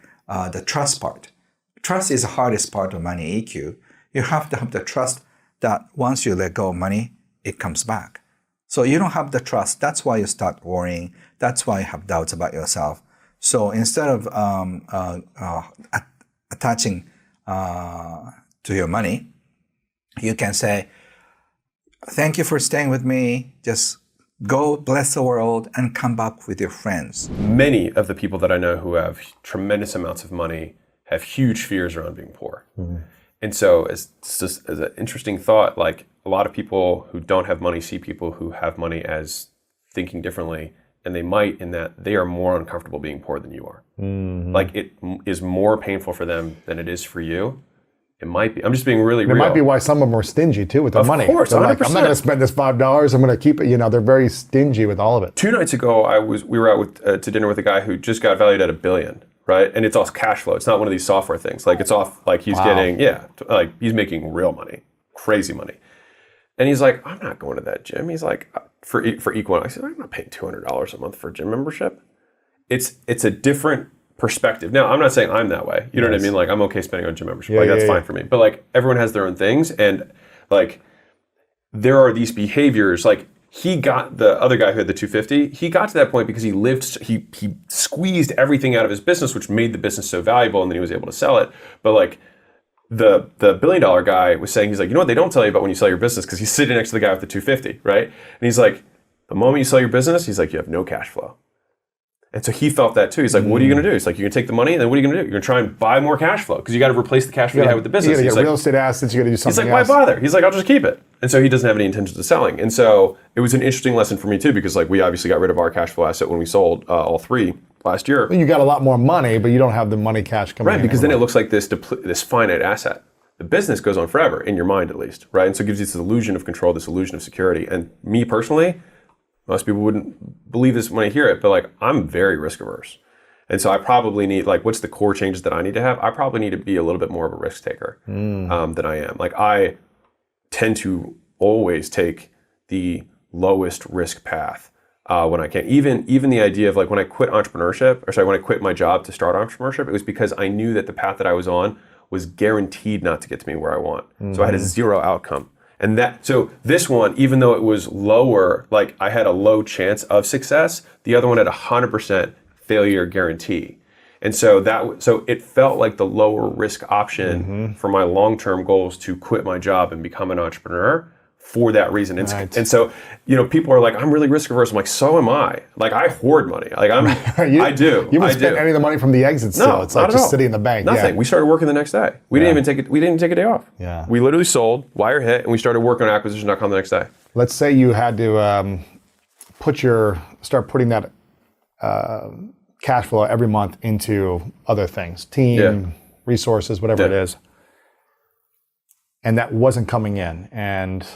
the trust part. Trust is the hardest part of money EQ. You have to have the trust that once you let go of money, it comes back. So you don't have the trust. That's why you start worrying. That's why you have doubts about yourself. So instead of attaching to your money, you can say, thank you for staying with me. Just go bless the world and come back with your friends. Many of the people that I know who have tremendous amounts of money have huge fears around being poor. And so it's just as an interesting thought, like a lot of people who don't have money see people who have money as thinking differently, and they might in that they are more uncomfortable being poor than you are. Like it is more painful for them than it is for you. It might be. I'm just being really It real. might be why some of them are stingy too with their money. Of course, They're like, 100%. I'm not going to spend this $5. I'm going to keep it. They're very stingy with all of it. 2 nights ago, we were out to dinner with a guy who just got valued at $1 billion, right? And it's all cash flow. It's not one of these software things. Like it's off. Like he's getting, like he's making real money, crazy money. And he's like, I'm not going to that gym. He's like, for Equinox, I said, I'm not paying $200 a month for a gym membership. It's a different perspective. Now, I'm not saying I'm that way. You know what I mean? Like I'm okay spending on gym membership. That's fine for me. But like everyone has their own things, and like there are these behaviors. Like he got the other guy who had the 250. He got to that point because he squeezed everything out of his business, which made the business so valuable, and then he was able to sell it. But like the $1 billion guy was saying, he's like, you know what they don't tell you about when you sell your business, because he's sitting next to the guy with the 250, right? And he's like, the moment you sell your business, he's like, you have no cash flow. And so he felt that too. He's like, what are you going to do? He's like, you're going to take the money, and then what are you going to do? You're going to try and buy more cash flow because you got to replace the cash flow you had with the business. You got to He's get like, real estate assets. You got to do something He's like, else. why bother? He's like, I'll just keep it. And so he doesn't have any intentions of selling. And so it was an interesting lesson for me too, because like we obviously got rid of our cash flow asset when we sold all 3 last year. You got a lot more money, but you don't have the money cash coming in. Right, because then it anymore. looks like this finite asset. The business goes on forever, in your mind at least, right? And so it gives you this illusion of control, this illusion of security. And me personally, most people wouldn't believe this when I hear it, but like I'm very risk averse. And so I probably need, like, what's the core changes that I need to have? I probably need to be a little bit more of a risk taker than I am. Like I tend to always take the lowest risk path when I can. Even the idea of like when I quit entrepreneurship, when I quit my job to start entrepreneurship, it was because I knew that the path that I was on was guaranteed not to get to me where I want. So I had a 0 outcome. And so this one, even though it was lower, like I had a low chance of success, the other one had 100% failure guarantee. And so it felt like the lower risk option for my long-term goals to quit my job and become an entrepreneur for that reason. And so, people are like, I'm really risk averse. I'm like, so am I. Like I hoard money. Like I do. You haven't spent any of the money from the exit still. No, it's like just sitting in the bank. Nothing. Yeah. We started working the next day. We didn't even take a day off. Yeah. We literally sold, wire hit, and we started working on acquisition.com the next day. Let's say you had to start putting that cash flow every month into other things, team, resources, whatever it is. And that wasn't coming in. And,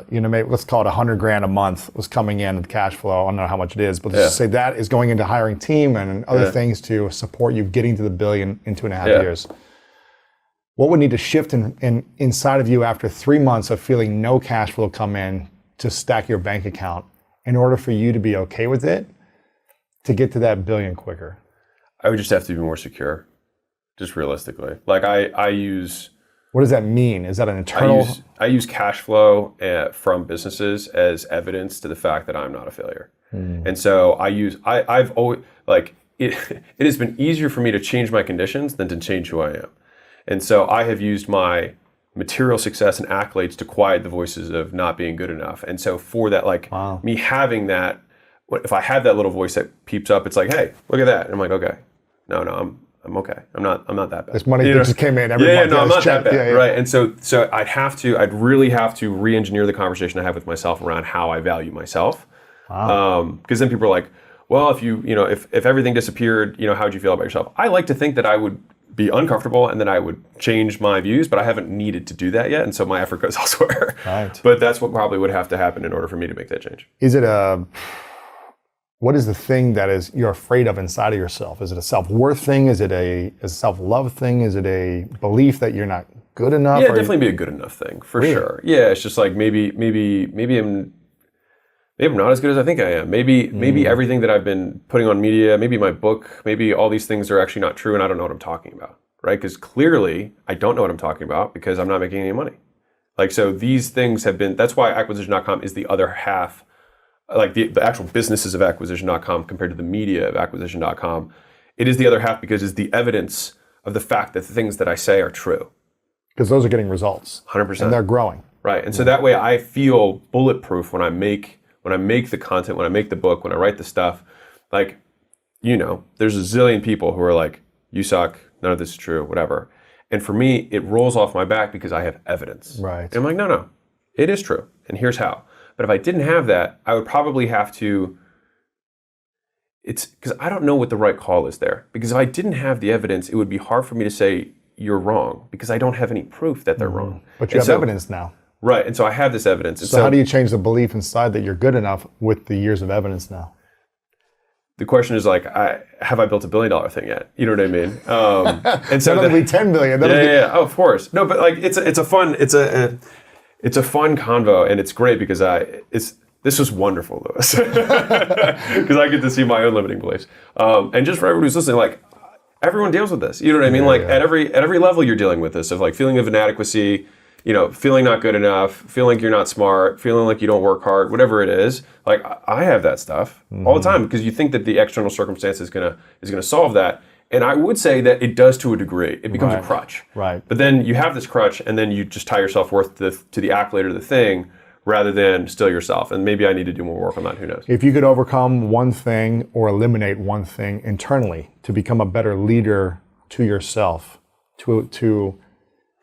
maybe let's call it $100,000 a month was coming in with cash flow. I don't know how much it is, but let's just say that is going into hiring team and other things to support you getting to the $1 billion in 2.5 years. What would need to shift inside of you after 3 months of feeling no cash flow come in to stack your bank account in order for you to be okay with it, to get to that $1 billion quicker? I would just have to be more secure, just realistically. Like I use... What does that mean? Is that an internal... I use cash flow from businesses as evidence to the fact that I'm not a failure. And so I've always, like, it has been easier for me to change my conditions than to change who I am. And so I have used my material success and accolades to quiet the voices of not being good enough. And so for that, like me having that, if I have that little voice that peeps up, it's like, hey, look at that. And I'm like, okay, no, I'm okay. I'm not that bad. This money that just came in every month. No, I'm not that bad. Right. And so I'd really have to re-engineer the conversation I have with myself around how I value myself. Because then people are like, well, if everything disappeared, how'd you feel about yourself? I like to think that I would be uncomfortable and then I would change my views, but I haven't needed to do that yet. And so my effort goes elsewhere. Right. But that's what probably would have to happen in order for me to make that change. What is the thing that you're afraid of inside of yourself? Is it a self-worth thing? Is it a self-love thing? Is it a belief that you're not good enough? Yeah, definitely be a good enough thing for sure. Yeah, it's just like maybe I'm not as good as I think I am. Maybe everything that I've been putting on media, maybe my book, maybe all these things are actually not true, and I don't know what I'm talking about, right? Because clearly I don't know what I'm talking about because I'm not making any money. Like so, these things have been. That's why Acquisition.com is the other half. Like the actual businesses of Acquisition.com compared to the media of Acquisition.com, it is the other half because it's the evidence of the fact that the things that I say are true. Because those are getting results. 100%. And they're growing. Right. And so that way I feel bulletproof when I make the content, when I make the book, when I write the stuff. Like, there's a zillion people who are like, you suck, none of this is true, whatever. And for me, it rolls off my back because I have evidence. Right. And I'm like, no, it is true. And here's how. But if I didn't have that, I would probably have to, it's because I don't know what the right call is there. Because if I didn't have the evidence, it would be hard for me to say, you're wrong because I don't have any proof that they're wrong. But you have evidence now. Right, and so I have this evidence. And So how do you change the belief inside that you're good enough with the years of evidence now? the question is like, have I built $1 billion thing yet? You know what I mean? And so that'll be 10 billion. That'll be... yeah. Oh, of course. No, but like it's a fun convo, and it's great because this was wonderful, Lewis, because I get to see my own limiting beliefs. And just for everyone who's listening, like everyone deals with this. You know what I mean? At every level, you're dealing with this of like feeling of inadequacy. You know, feeling not good enough, feeling like you're not smart, feeling like you don't work hard, whatever it is. Like I have that stuff all the time because you think that the external circumstance is gonna solve that. And I would say that it does to a degree. It becomes a crutch. Right. But then you have this crutch, and then you just tie yourself worth to the accolade or the thing, rather than still yourself. And maybe I need to do more work on that. Who knows? If you could overcome one thing or eliminate one thing internally to become a better leader to yourself, to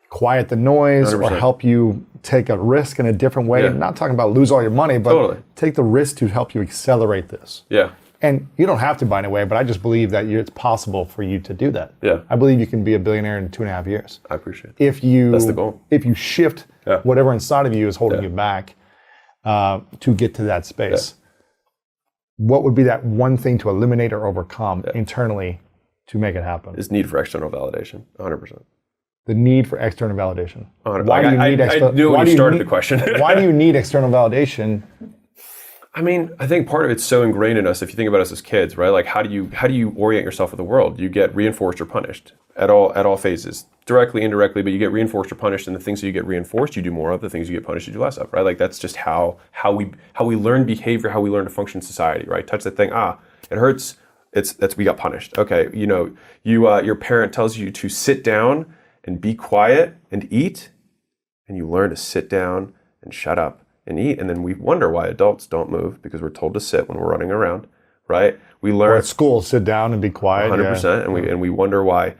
quiet the noise 100%. or help you take a risk in a different way. Yeah. I'm not talking about lose all your money, but take the risk to help you accelerate this. Yeah. And you don't have to, by the way, but I just believe that it's possible for you to do that. Yeah. I believe you can be a billionaire in 2.5 years. I appreciate it. That's the goal. If you shift whatever inside of you is holding you back to get to that space. What would be that one thing to eliminate or overcome internally to make it happen? Is need for external validation, 100%. The need for external validation. Why do you need I knew when you started the question. Why do you need external validation? I mean, I think part of it's so ingrained in us. If you think about us as kids, right? Like, how do you orient yourself with the world? You get reinforced or punished at all phases, directly, indirectly. But you get reinforced or punished, and the things that you get reinforced, you do more of. The things you get punished, you do less of, right? Like that's just how we learn behavior, how we learn to function in society, right? Touch that thing, it hurts. We got punished. Okay, you know, your parent tells you to sit down and be quiet and eat, and you learn to sit down and shut up and eat. And then we wonder why adults don't move because we're told to sit when we're running around, right? We learn or at school, sit down and be quiet. 100%. And we wonder why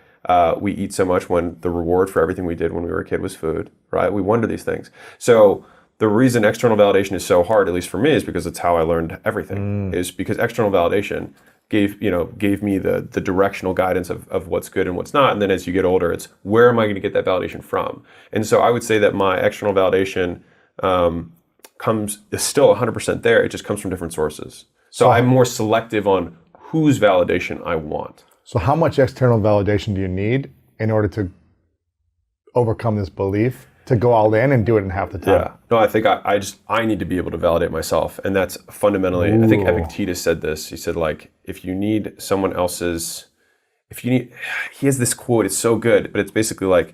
we eat so much when the reward for everything we did when we were a kid was food, right? We wonder these things. So the reason external validation is so hard, at least for me, is because it's how I learned everything. Is because external validation gave me the directional guidance of what's good and what's not. And then as you get older, it's where am I going to get that validation from? And so I would say that my external validation is still 100% there. It just comes from different sources. So I'm more selective on whose validation I want. So how much external validation do you need in order to overcome this belief, to go all in and do it in half the time? Yeah. No, I think I need to be able to validate myself. And that's fundamentally, I think Epictetus said this. He said, like, if you need someone else's, he has this quote, it's so good, but it's basically like,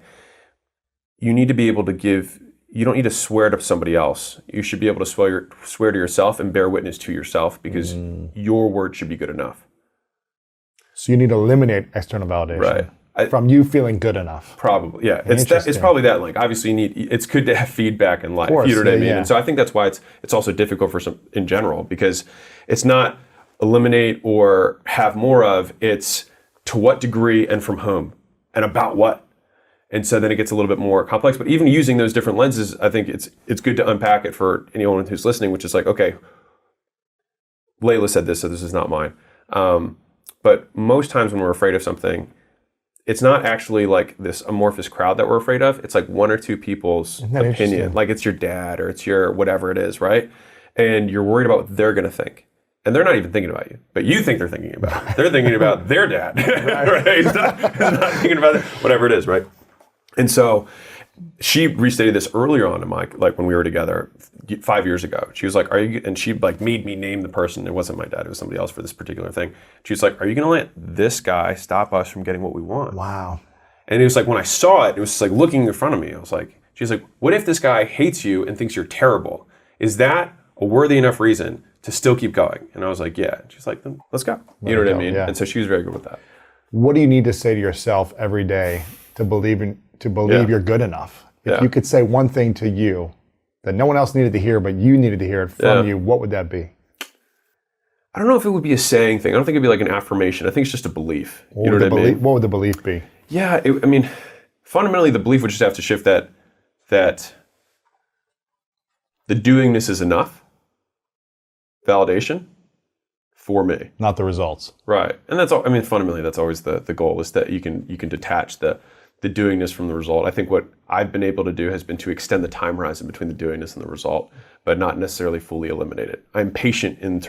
you need to be able to give, you don't need to swear to somebody else. You should be able to swear to yourself and bear witness to yourself because your word should be good enough. So you need to eliminate external validation. Right. From you feeling good enough. Probably, yeah. It's probably that. Like, obviously, it's good to have feedback in life. Course, you know what I mean? yeah. And so I think that's why it's also difficult for some in general because it's not eliminate or have more of. It's to what degree and from whom and about what. And so then it gets a little bit more complex. But even using those different lenses, I think it's good to unpack it for anyone who's listening, which is like, okay, Layla said this, so this is not mine. But most times when we're afraid of something, it's not actually like this amorphous crowd that we're afraid of. It's like one or two people's opinion. Like it's your dad or it's your whatever it is, right? And you're worried about what they're going to think. And they're not even thinking about you, but you think they're thinking about it. They're thinking about their dad, right? He's not thinking about it, whatever it is, right? And so she restated this earlier on in like when we were together 5 years ago. She was like, and she like made me name the person. It wasn't my dad, it was somebody else for this particular thing. She was like, are you going to let this guy stop us from getting what we want? Wow. And it was like, when I saw it was just like looking in front of me. I was like, she's like, what if this guy hates you and thinks you're terrible? Is that a worthy enough reason to still keep going? And I was like, yeah. She's like, then let's go. You know what I mean? Yeah. And so she was very good with that. What do you need to say to yourself every day to believe you're good enough? If you could say one thing to you that no one else needed to hear, but you needed to hear it from you, what would that be? I don't know if it would be a saying thing. I don't think it'd be like an affirmation. I think it's just a belief. You know what I mean? What would the belief be? Yeah, fundamentally the belief would just have to shift that the doingness is enough validation for me. Not the results. Right. And that's all, fundamentally that's always the goal is that you can detach the the doingness from the result. I think what I've been able to do has been to extend the time horizon between the doingness and the result, but not necessarily fully eliminate it. I'm patient in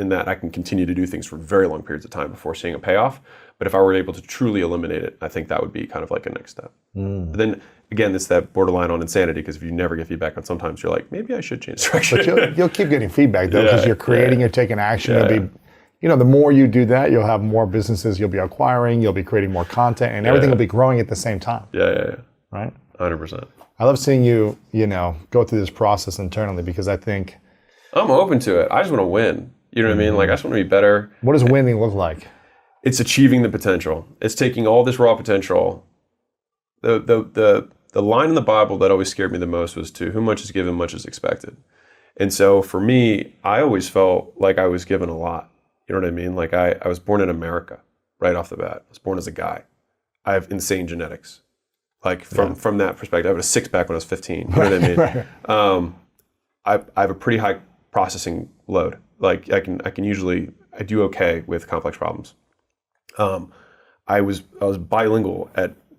that I can continue to do things for very long periods of time before seeing a payoff. But if I were able to truly eliminate it, I think that would be kind of like a next step. But then again, it's that borderline on insanity, because if you never get feedback on sometimes, you're like, maybe I should change direction. But you'll keep getting feedback though, because you're creating, you're taking action. Yeah. You'll be, the more you do that, you'll have more businesses you'll be acquiring, you'll be creating more content, and everything will be growing at the same time. Yeah. Right? 100%. I love seeing you, go through this process internally, because I think, I'm open to it. I just want to win. You know what I mean? Like, I just want to be better. what does winning look like? It's achieving the potential. It's taking all this raw potential. The line in the Bible that always scared me the most was, to whom much is given, much is expected. And so for me, I always felt like I was given a lot. You know what I mean? Like, I was born in America right off the bat. I was born as a guy. I have insane genetics. Like, from that perspective, I had a six-pack when I was 15. You know what I mean? I have a pretty high processing load. Like, I do okay with complex problems. I was bilingual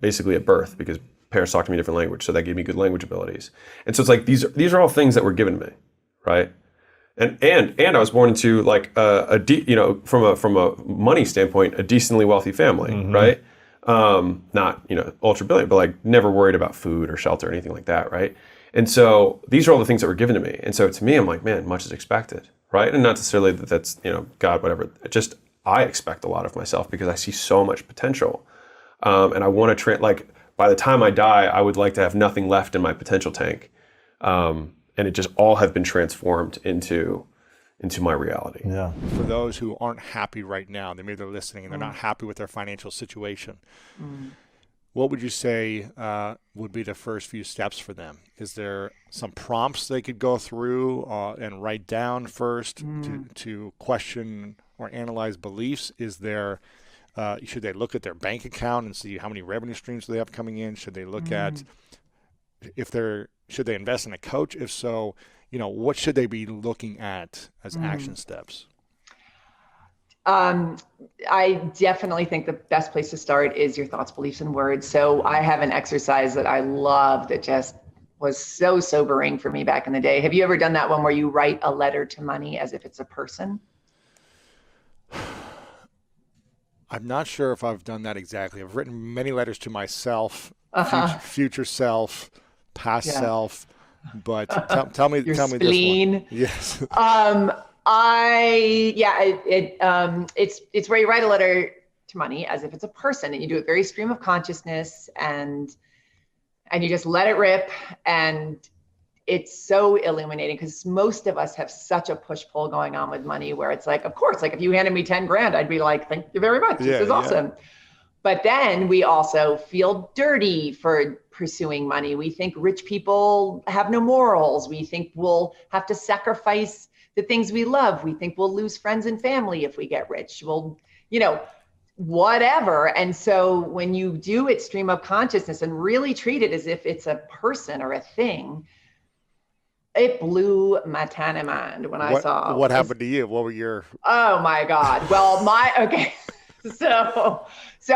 basically at birth, because parents talked to me a different language, so that gave me good language abilities. And so it's like these are all things that were given to me, right? And I was born into like from a money standpoint, a decently wealthy family, right? Not ultra brilliant, but like never worried about food or shelter or anything like that, right? And so these are all the things that were given to me. And so to me, I'm like, man, much is expected, right? And not necessarily that that's God, whatever. Just I expect a lot of myself, because I see so much potential, and I want to like by the time I die, I would like to have nothing left in my potential tank, and it just all have been transformed into my reality. Yeah. For those who aren't happy right now, maybe they're listening and they're not happy with their financial situation, what would you say would be the first few steps for them? Is there some prompts they could go through and write down first to question or analyze beliefs? Is there should they look at their bank account and see how many revenue streams they have coming in? Should they look at should they invest in a coach? If so, what should they be looking at as action steps? I definitely think the best place to start is your thoughts, beliefs, and words. So I have an exercise that I love that just was so sobering for me back in the day. Have you ever done that one where you write a letter to money as if it's a person? I'm not sure if I've done that exactly. I've written many letters to myself, future self, past self, but tell me this one. Yes. It's where you write a letter to money as if it's a person, and you do it very stream of consciousness, and you just let it rip. And it's so illuminating, because most of us have such a push-pull going on with money, where it's like, of course, like if you handed me 10 grand, I'd be like, thank you very much. This is awesome. But then we also feel dirty for pursuing money. We think rich people have no morals. We think we'll have to sacrifice the things we love. We think we'll lose friends and family if we get rich. We'll, whatever. And so when you do it stream of consciousness and really treat it as if it's a person or a thing, it blew my tiny mind when I saw. What happened to you? What were your? Oh my God. Well, okay. So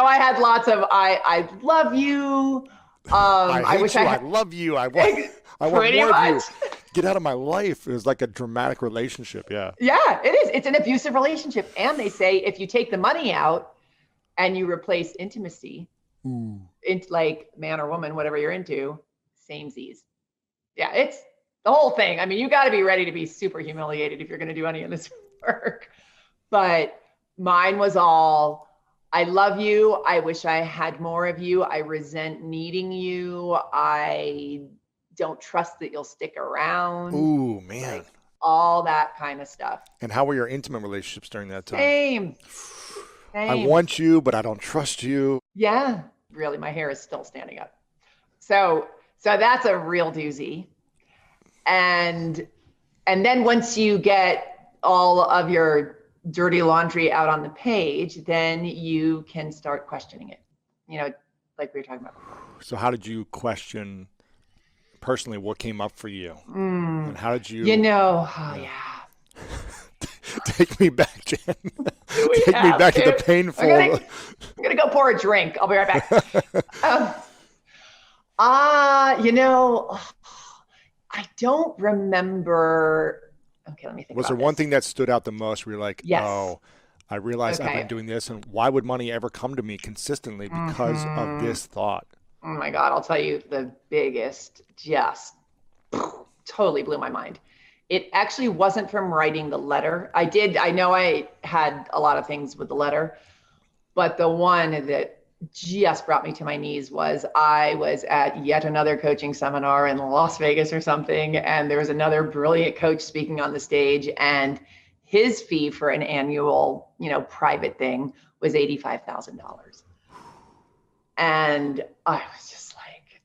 I had lots of, I love you. I wish I love you. I want more of you. Get out of my life. It was like a dramatic relationship. Yeah. Yeah, it is. It's an abusive relationship. And they say if you take the money out and you replace intimacy, into like man or woman, whatever you're into, samesies. Yeah, it's the whole thing. I mean, you got to be ready to be super humiliated if you're going to do any of this work. But mine was all, I love you. I wish I had more of you. I resent needing you. I don't trust that you'll stick around. Ooh, man. Like, all that kind of stuff. And how were your intimate relationships during that time? Same. I want you, but I don't trust you. Yeah. Really, my hair is still standing up. So that's a real doozy. And then once you get all of your dirty laundry out on the page, then you can start questioning it, like we were talking about before. So how did you question personally what came up for you? And how did you... Take me back, Jen. Take me back to the painful... I'm going to go pour a drink. I'll be right back. I don't remember. Okay, let me think. Was about there one this. thing that stood out the most where you're like, Yes. oh, I realize I've Okay. been doing this, and why would money ever come to me consistently because of this thought? Oh my God, I'll tell you the biggest, just totally blew my mind. It actually wasn't from writing the letter. I know I had a lot of things with the letter, but the one that just brought me to my knees was I was at yet another coaching seminar in Las Vegas or something, and there was another brilliant coach speaking on the stage, and his fee for an annual, private thing was $85,000. And I was just like,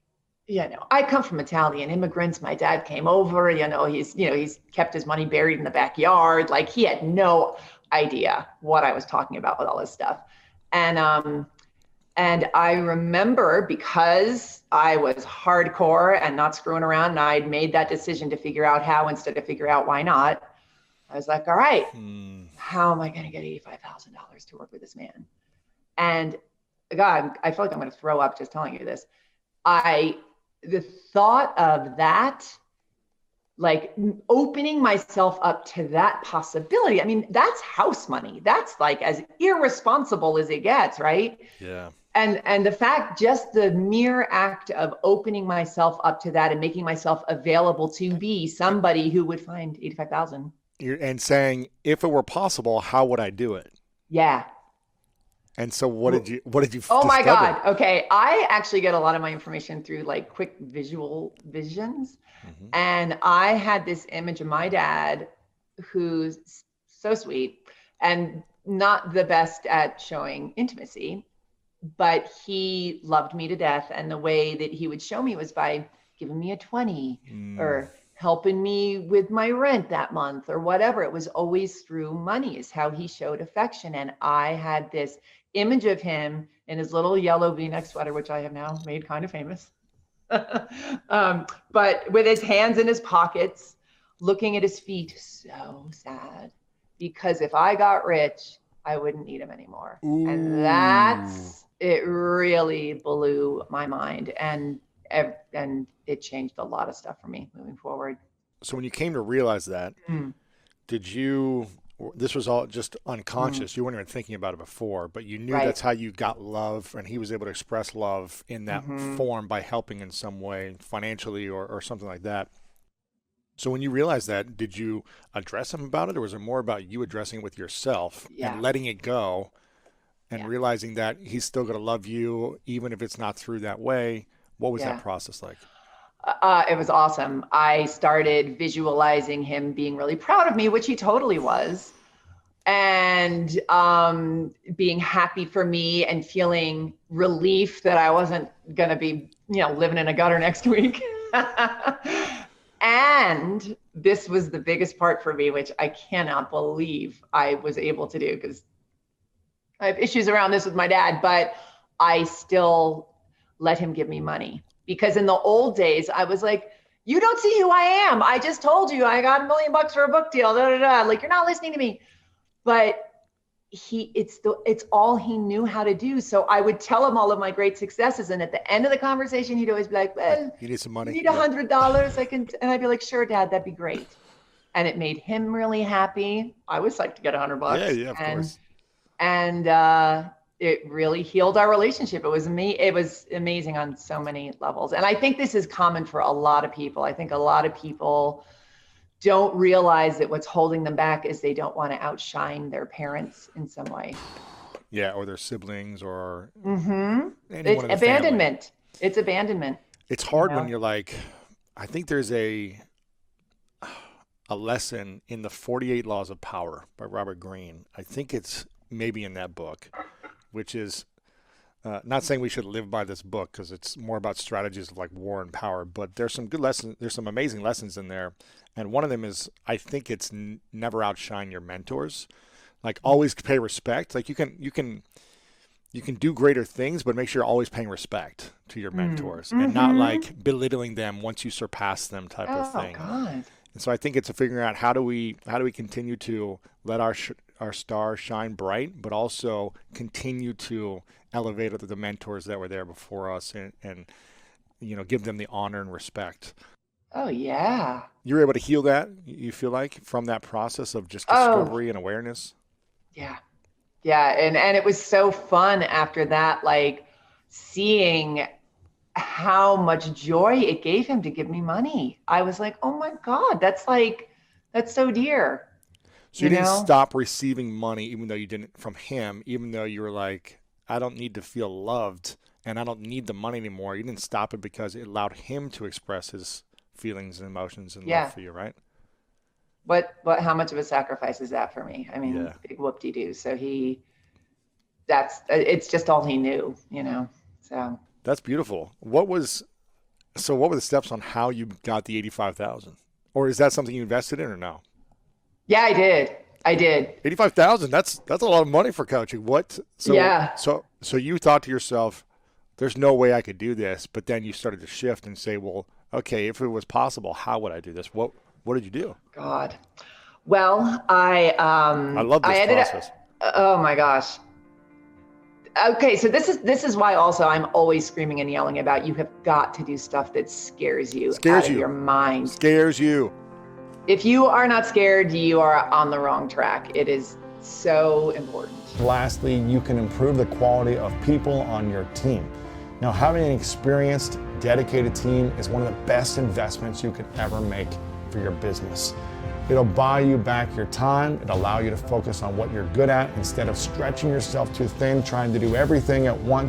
I come from Italian immigrants. My dad came over, he's kept his money buried in the backyard. Like, he had no idea what I was talking about with all this stuff. And I remember, because I was hardcore and not screwing around, and I'd made that decision to figure out how instead of figure out why not, I was like, all right, how am I going to get $85,000 to work with this man? And God, I feel like I'm going to throw up just telling you this. The thought of that, like opening myself up to that possibility. I mean, that's house money. That's like as irresponsible as it gets, right? Yeah. And the fact, just the mere act of opening myself up to that and making myself available to be somebody who would find 85,000. And saying, if it were possible, how would I do it? Yeah. And so what did you Oh my discover? God. Okay. I actually get a lot of my information through like quick visual visions. Mm-hmm. And I had this image of my dad, who's so sweet and not the best at showing intimacy, but he loved me to death. And the way that he would show me was by giving me a 20 or helping me with my rent that month or whatever. It was always through money is how he showed affection. And I had this image of him in his little yellow V-neck sweater, which I have now made kind of famous, but with his hands in his pockets, looking at his feet, so sad, because if I got rich, I wouldn't need him anymore. Ooh. And it really blew my mind. And it changed a lot of stuff for me moving forward. So when you came to realize that, this was all just unconscious. You weren't even thinking about it before, but you knew that's how you got love, and he was able to express love in that form by helping in some way, financially or something like that. So when you realized that, did you address him about it, or was it more about you addressing it with yourself and letting it go and realizing that he's still going to love you even if it's not through that way? What was that process like? It was awesome. I started visualizing him being really proud of me, which he totally was, and being happy for me and feeling relief that I wasn't going to be, living in a gutter next week. And this was the biggest part for me, which I cannot believe I was able to do, because I have issues around this with my dad, but I still let him give me money. Because in the old days, I was like, you don't see who I am. I just told you I got $1 million for a book deal. Like, you're not listening to me. But it's all he knew how to do. So I would tell him all of my great successes. And at the end of the conversation, he'd always be like, well, you need some money. You need $100. And I'd be like, sure, Dad, that'd be great. And it made him really happy. I was psyched to get $100. Yeah, of course. And it really healed our relationship. It was amazing on so many levels. And I think this is common for a lot of people. I think a lot of people don't realize that what's holding them back is they don't want to outshine their parents in some way. Yeah, or their siblings, or It's abandonment. It's abandonment. It's hard when you're like, I think there's a lesson in the 48 Laws of Power by Robert Greene. I think it's maybe in that book, which is not saying we should live by this book because it's more about strategies of like war and power, but there's some good lessons. There's some amazing lessons in there. And one of them is, I think it's never outshine your mentors. Like, always pay respect. Like, you can do greater things, but make sure you're always paying respect to your mentors and not like belittling them once you surpass them type of thing. God. And so I think it's figuring out how do we continue to let our star shine bright, but also continue to elevate the mentors that were there before us, and give them the honor and respect. Oh, yeah. You're able to heal that, you feel like, from that process of just discovery and awareness? Yeah. Yeah. And it was so fun after that, like seeing how much joy it gave him to give me money. I was like, oh my God, that's so dear. So you didn't stop receiving money even though you didn't from him, even though you were like, I don't need to feel loved and I don't need the money anymore. You didn't stop it because it allowed him to express his feelings and emotions and love for you, right? But how much of a sacrifice is that for me? I mean, big whoop-de-doo. So it's just all he knew, so. That's beautiful. What were the steps on how you got the $85,000? Or is that something you invested in or no? Yeah, I did. $85,000. That's a lot of money for coaching. What? So you thought to yourself, there's no way I could do this. But then you started to shift and say, well, okay, if it was possible, how would I do this? What did you do? God. Well, I love this process. Oh my gosh. Okay, so this is why also I'm always screaming and yelling about you have got to do stuff that scares you out of your mind. Scares you. If you are not scared, you are on the wrong track. It is so important. Lastly, you can improve the quality of people on your team. Now, having an experienced, dedicated team is one of the best investments you could ever make for your business. It'll buy you back your time. It'll allow you to focus on what you're good at instead of stretching yourself too thin, trying to do everything at once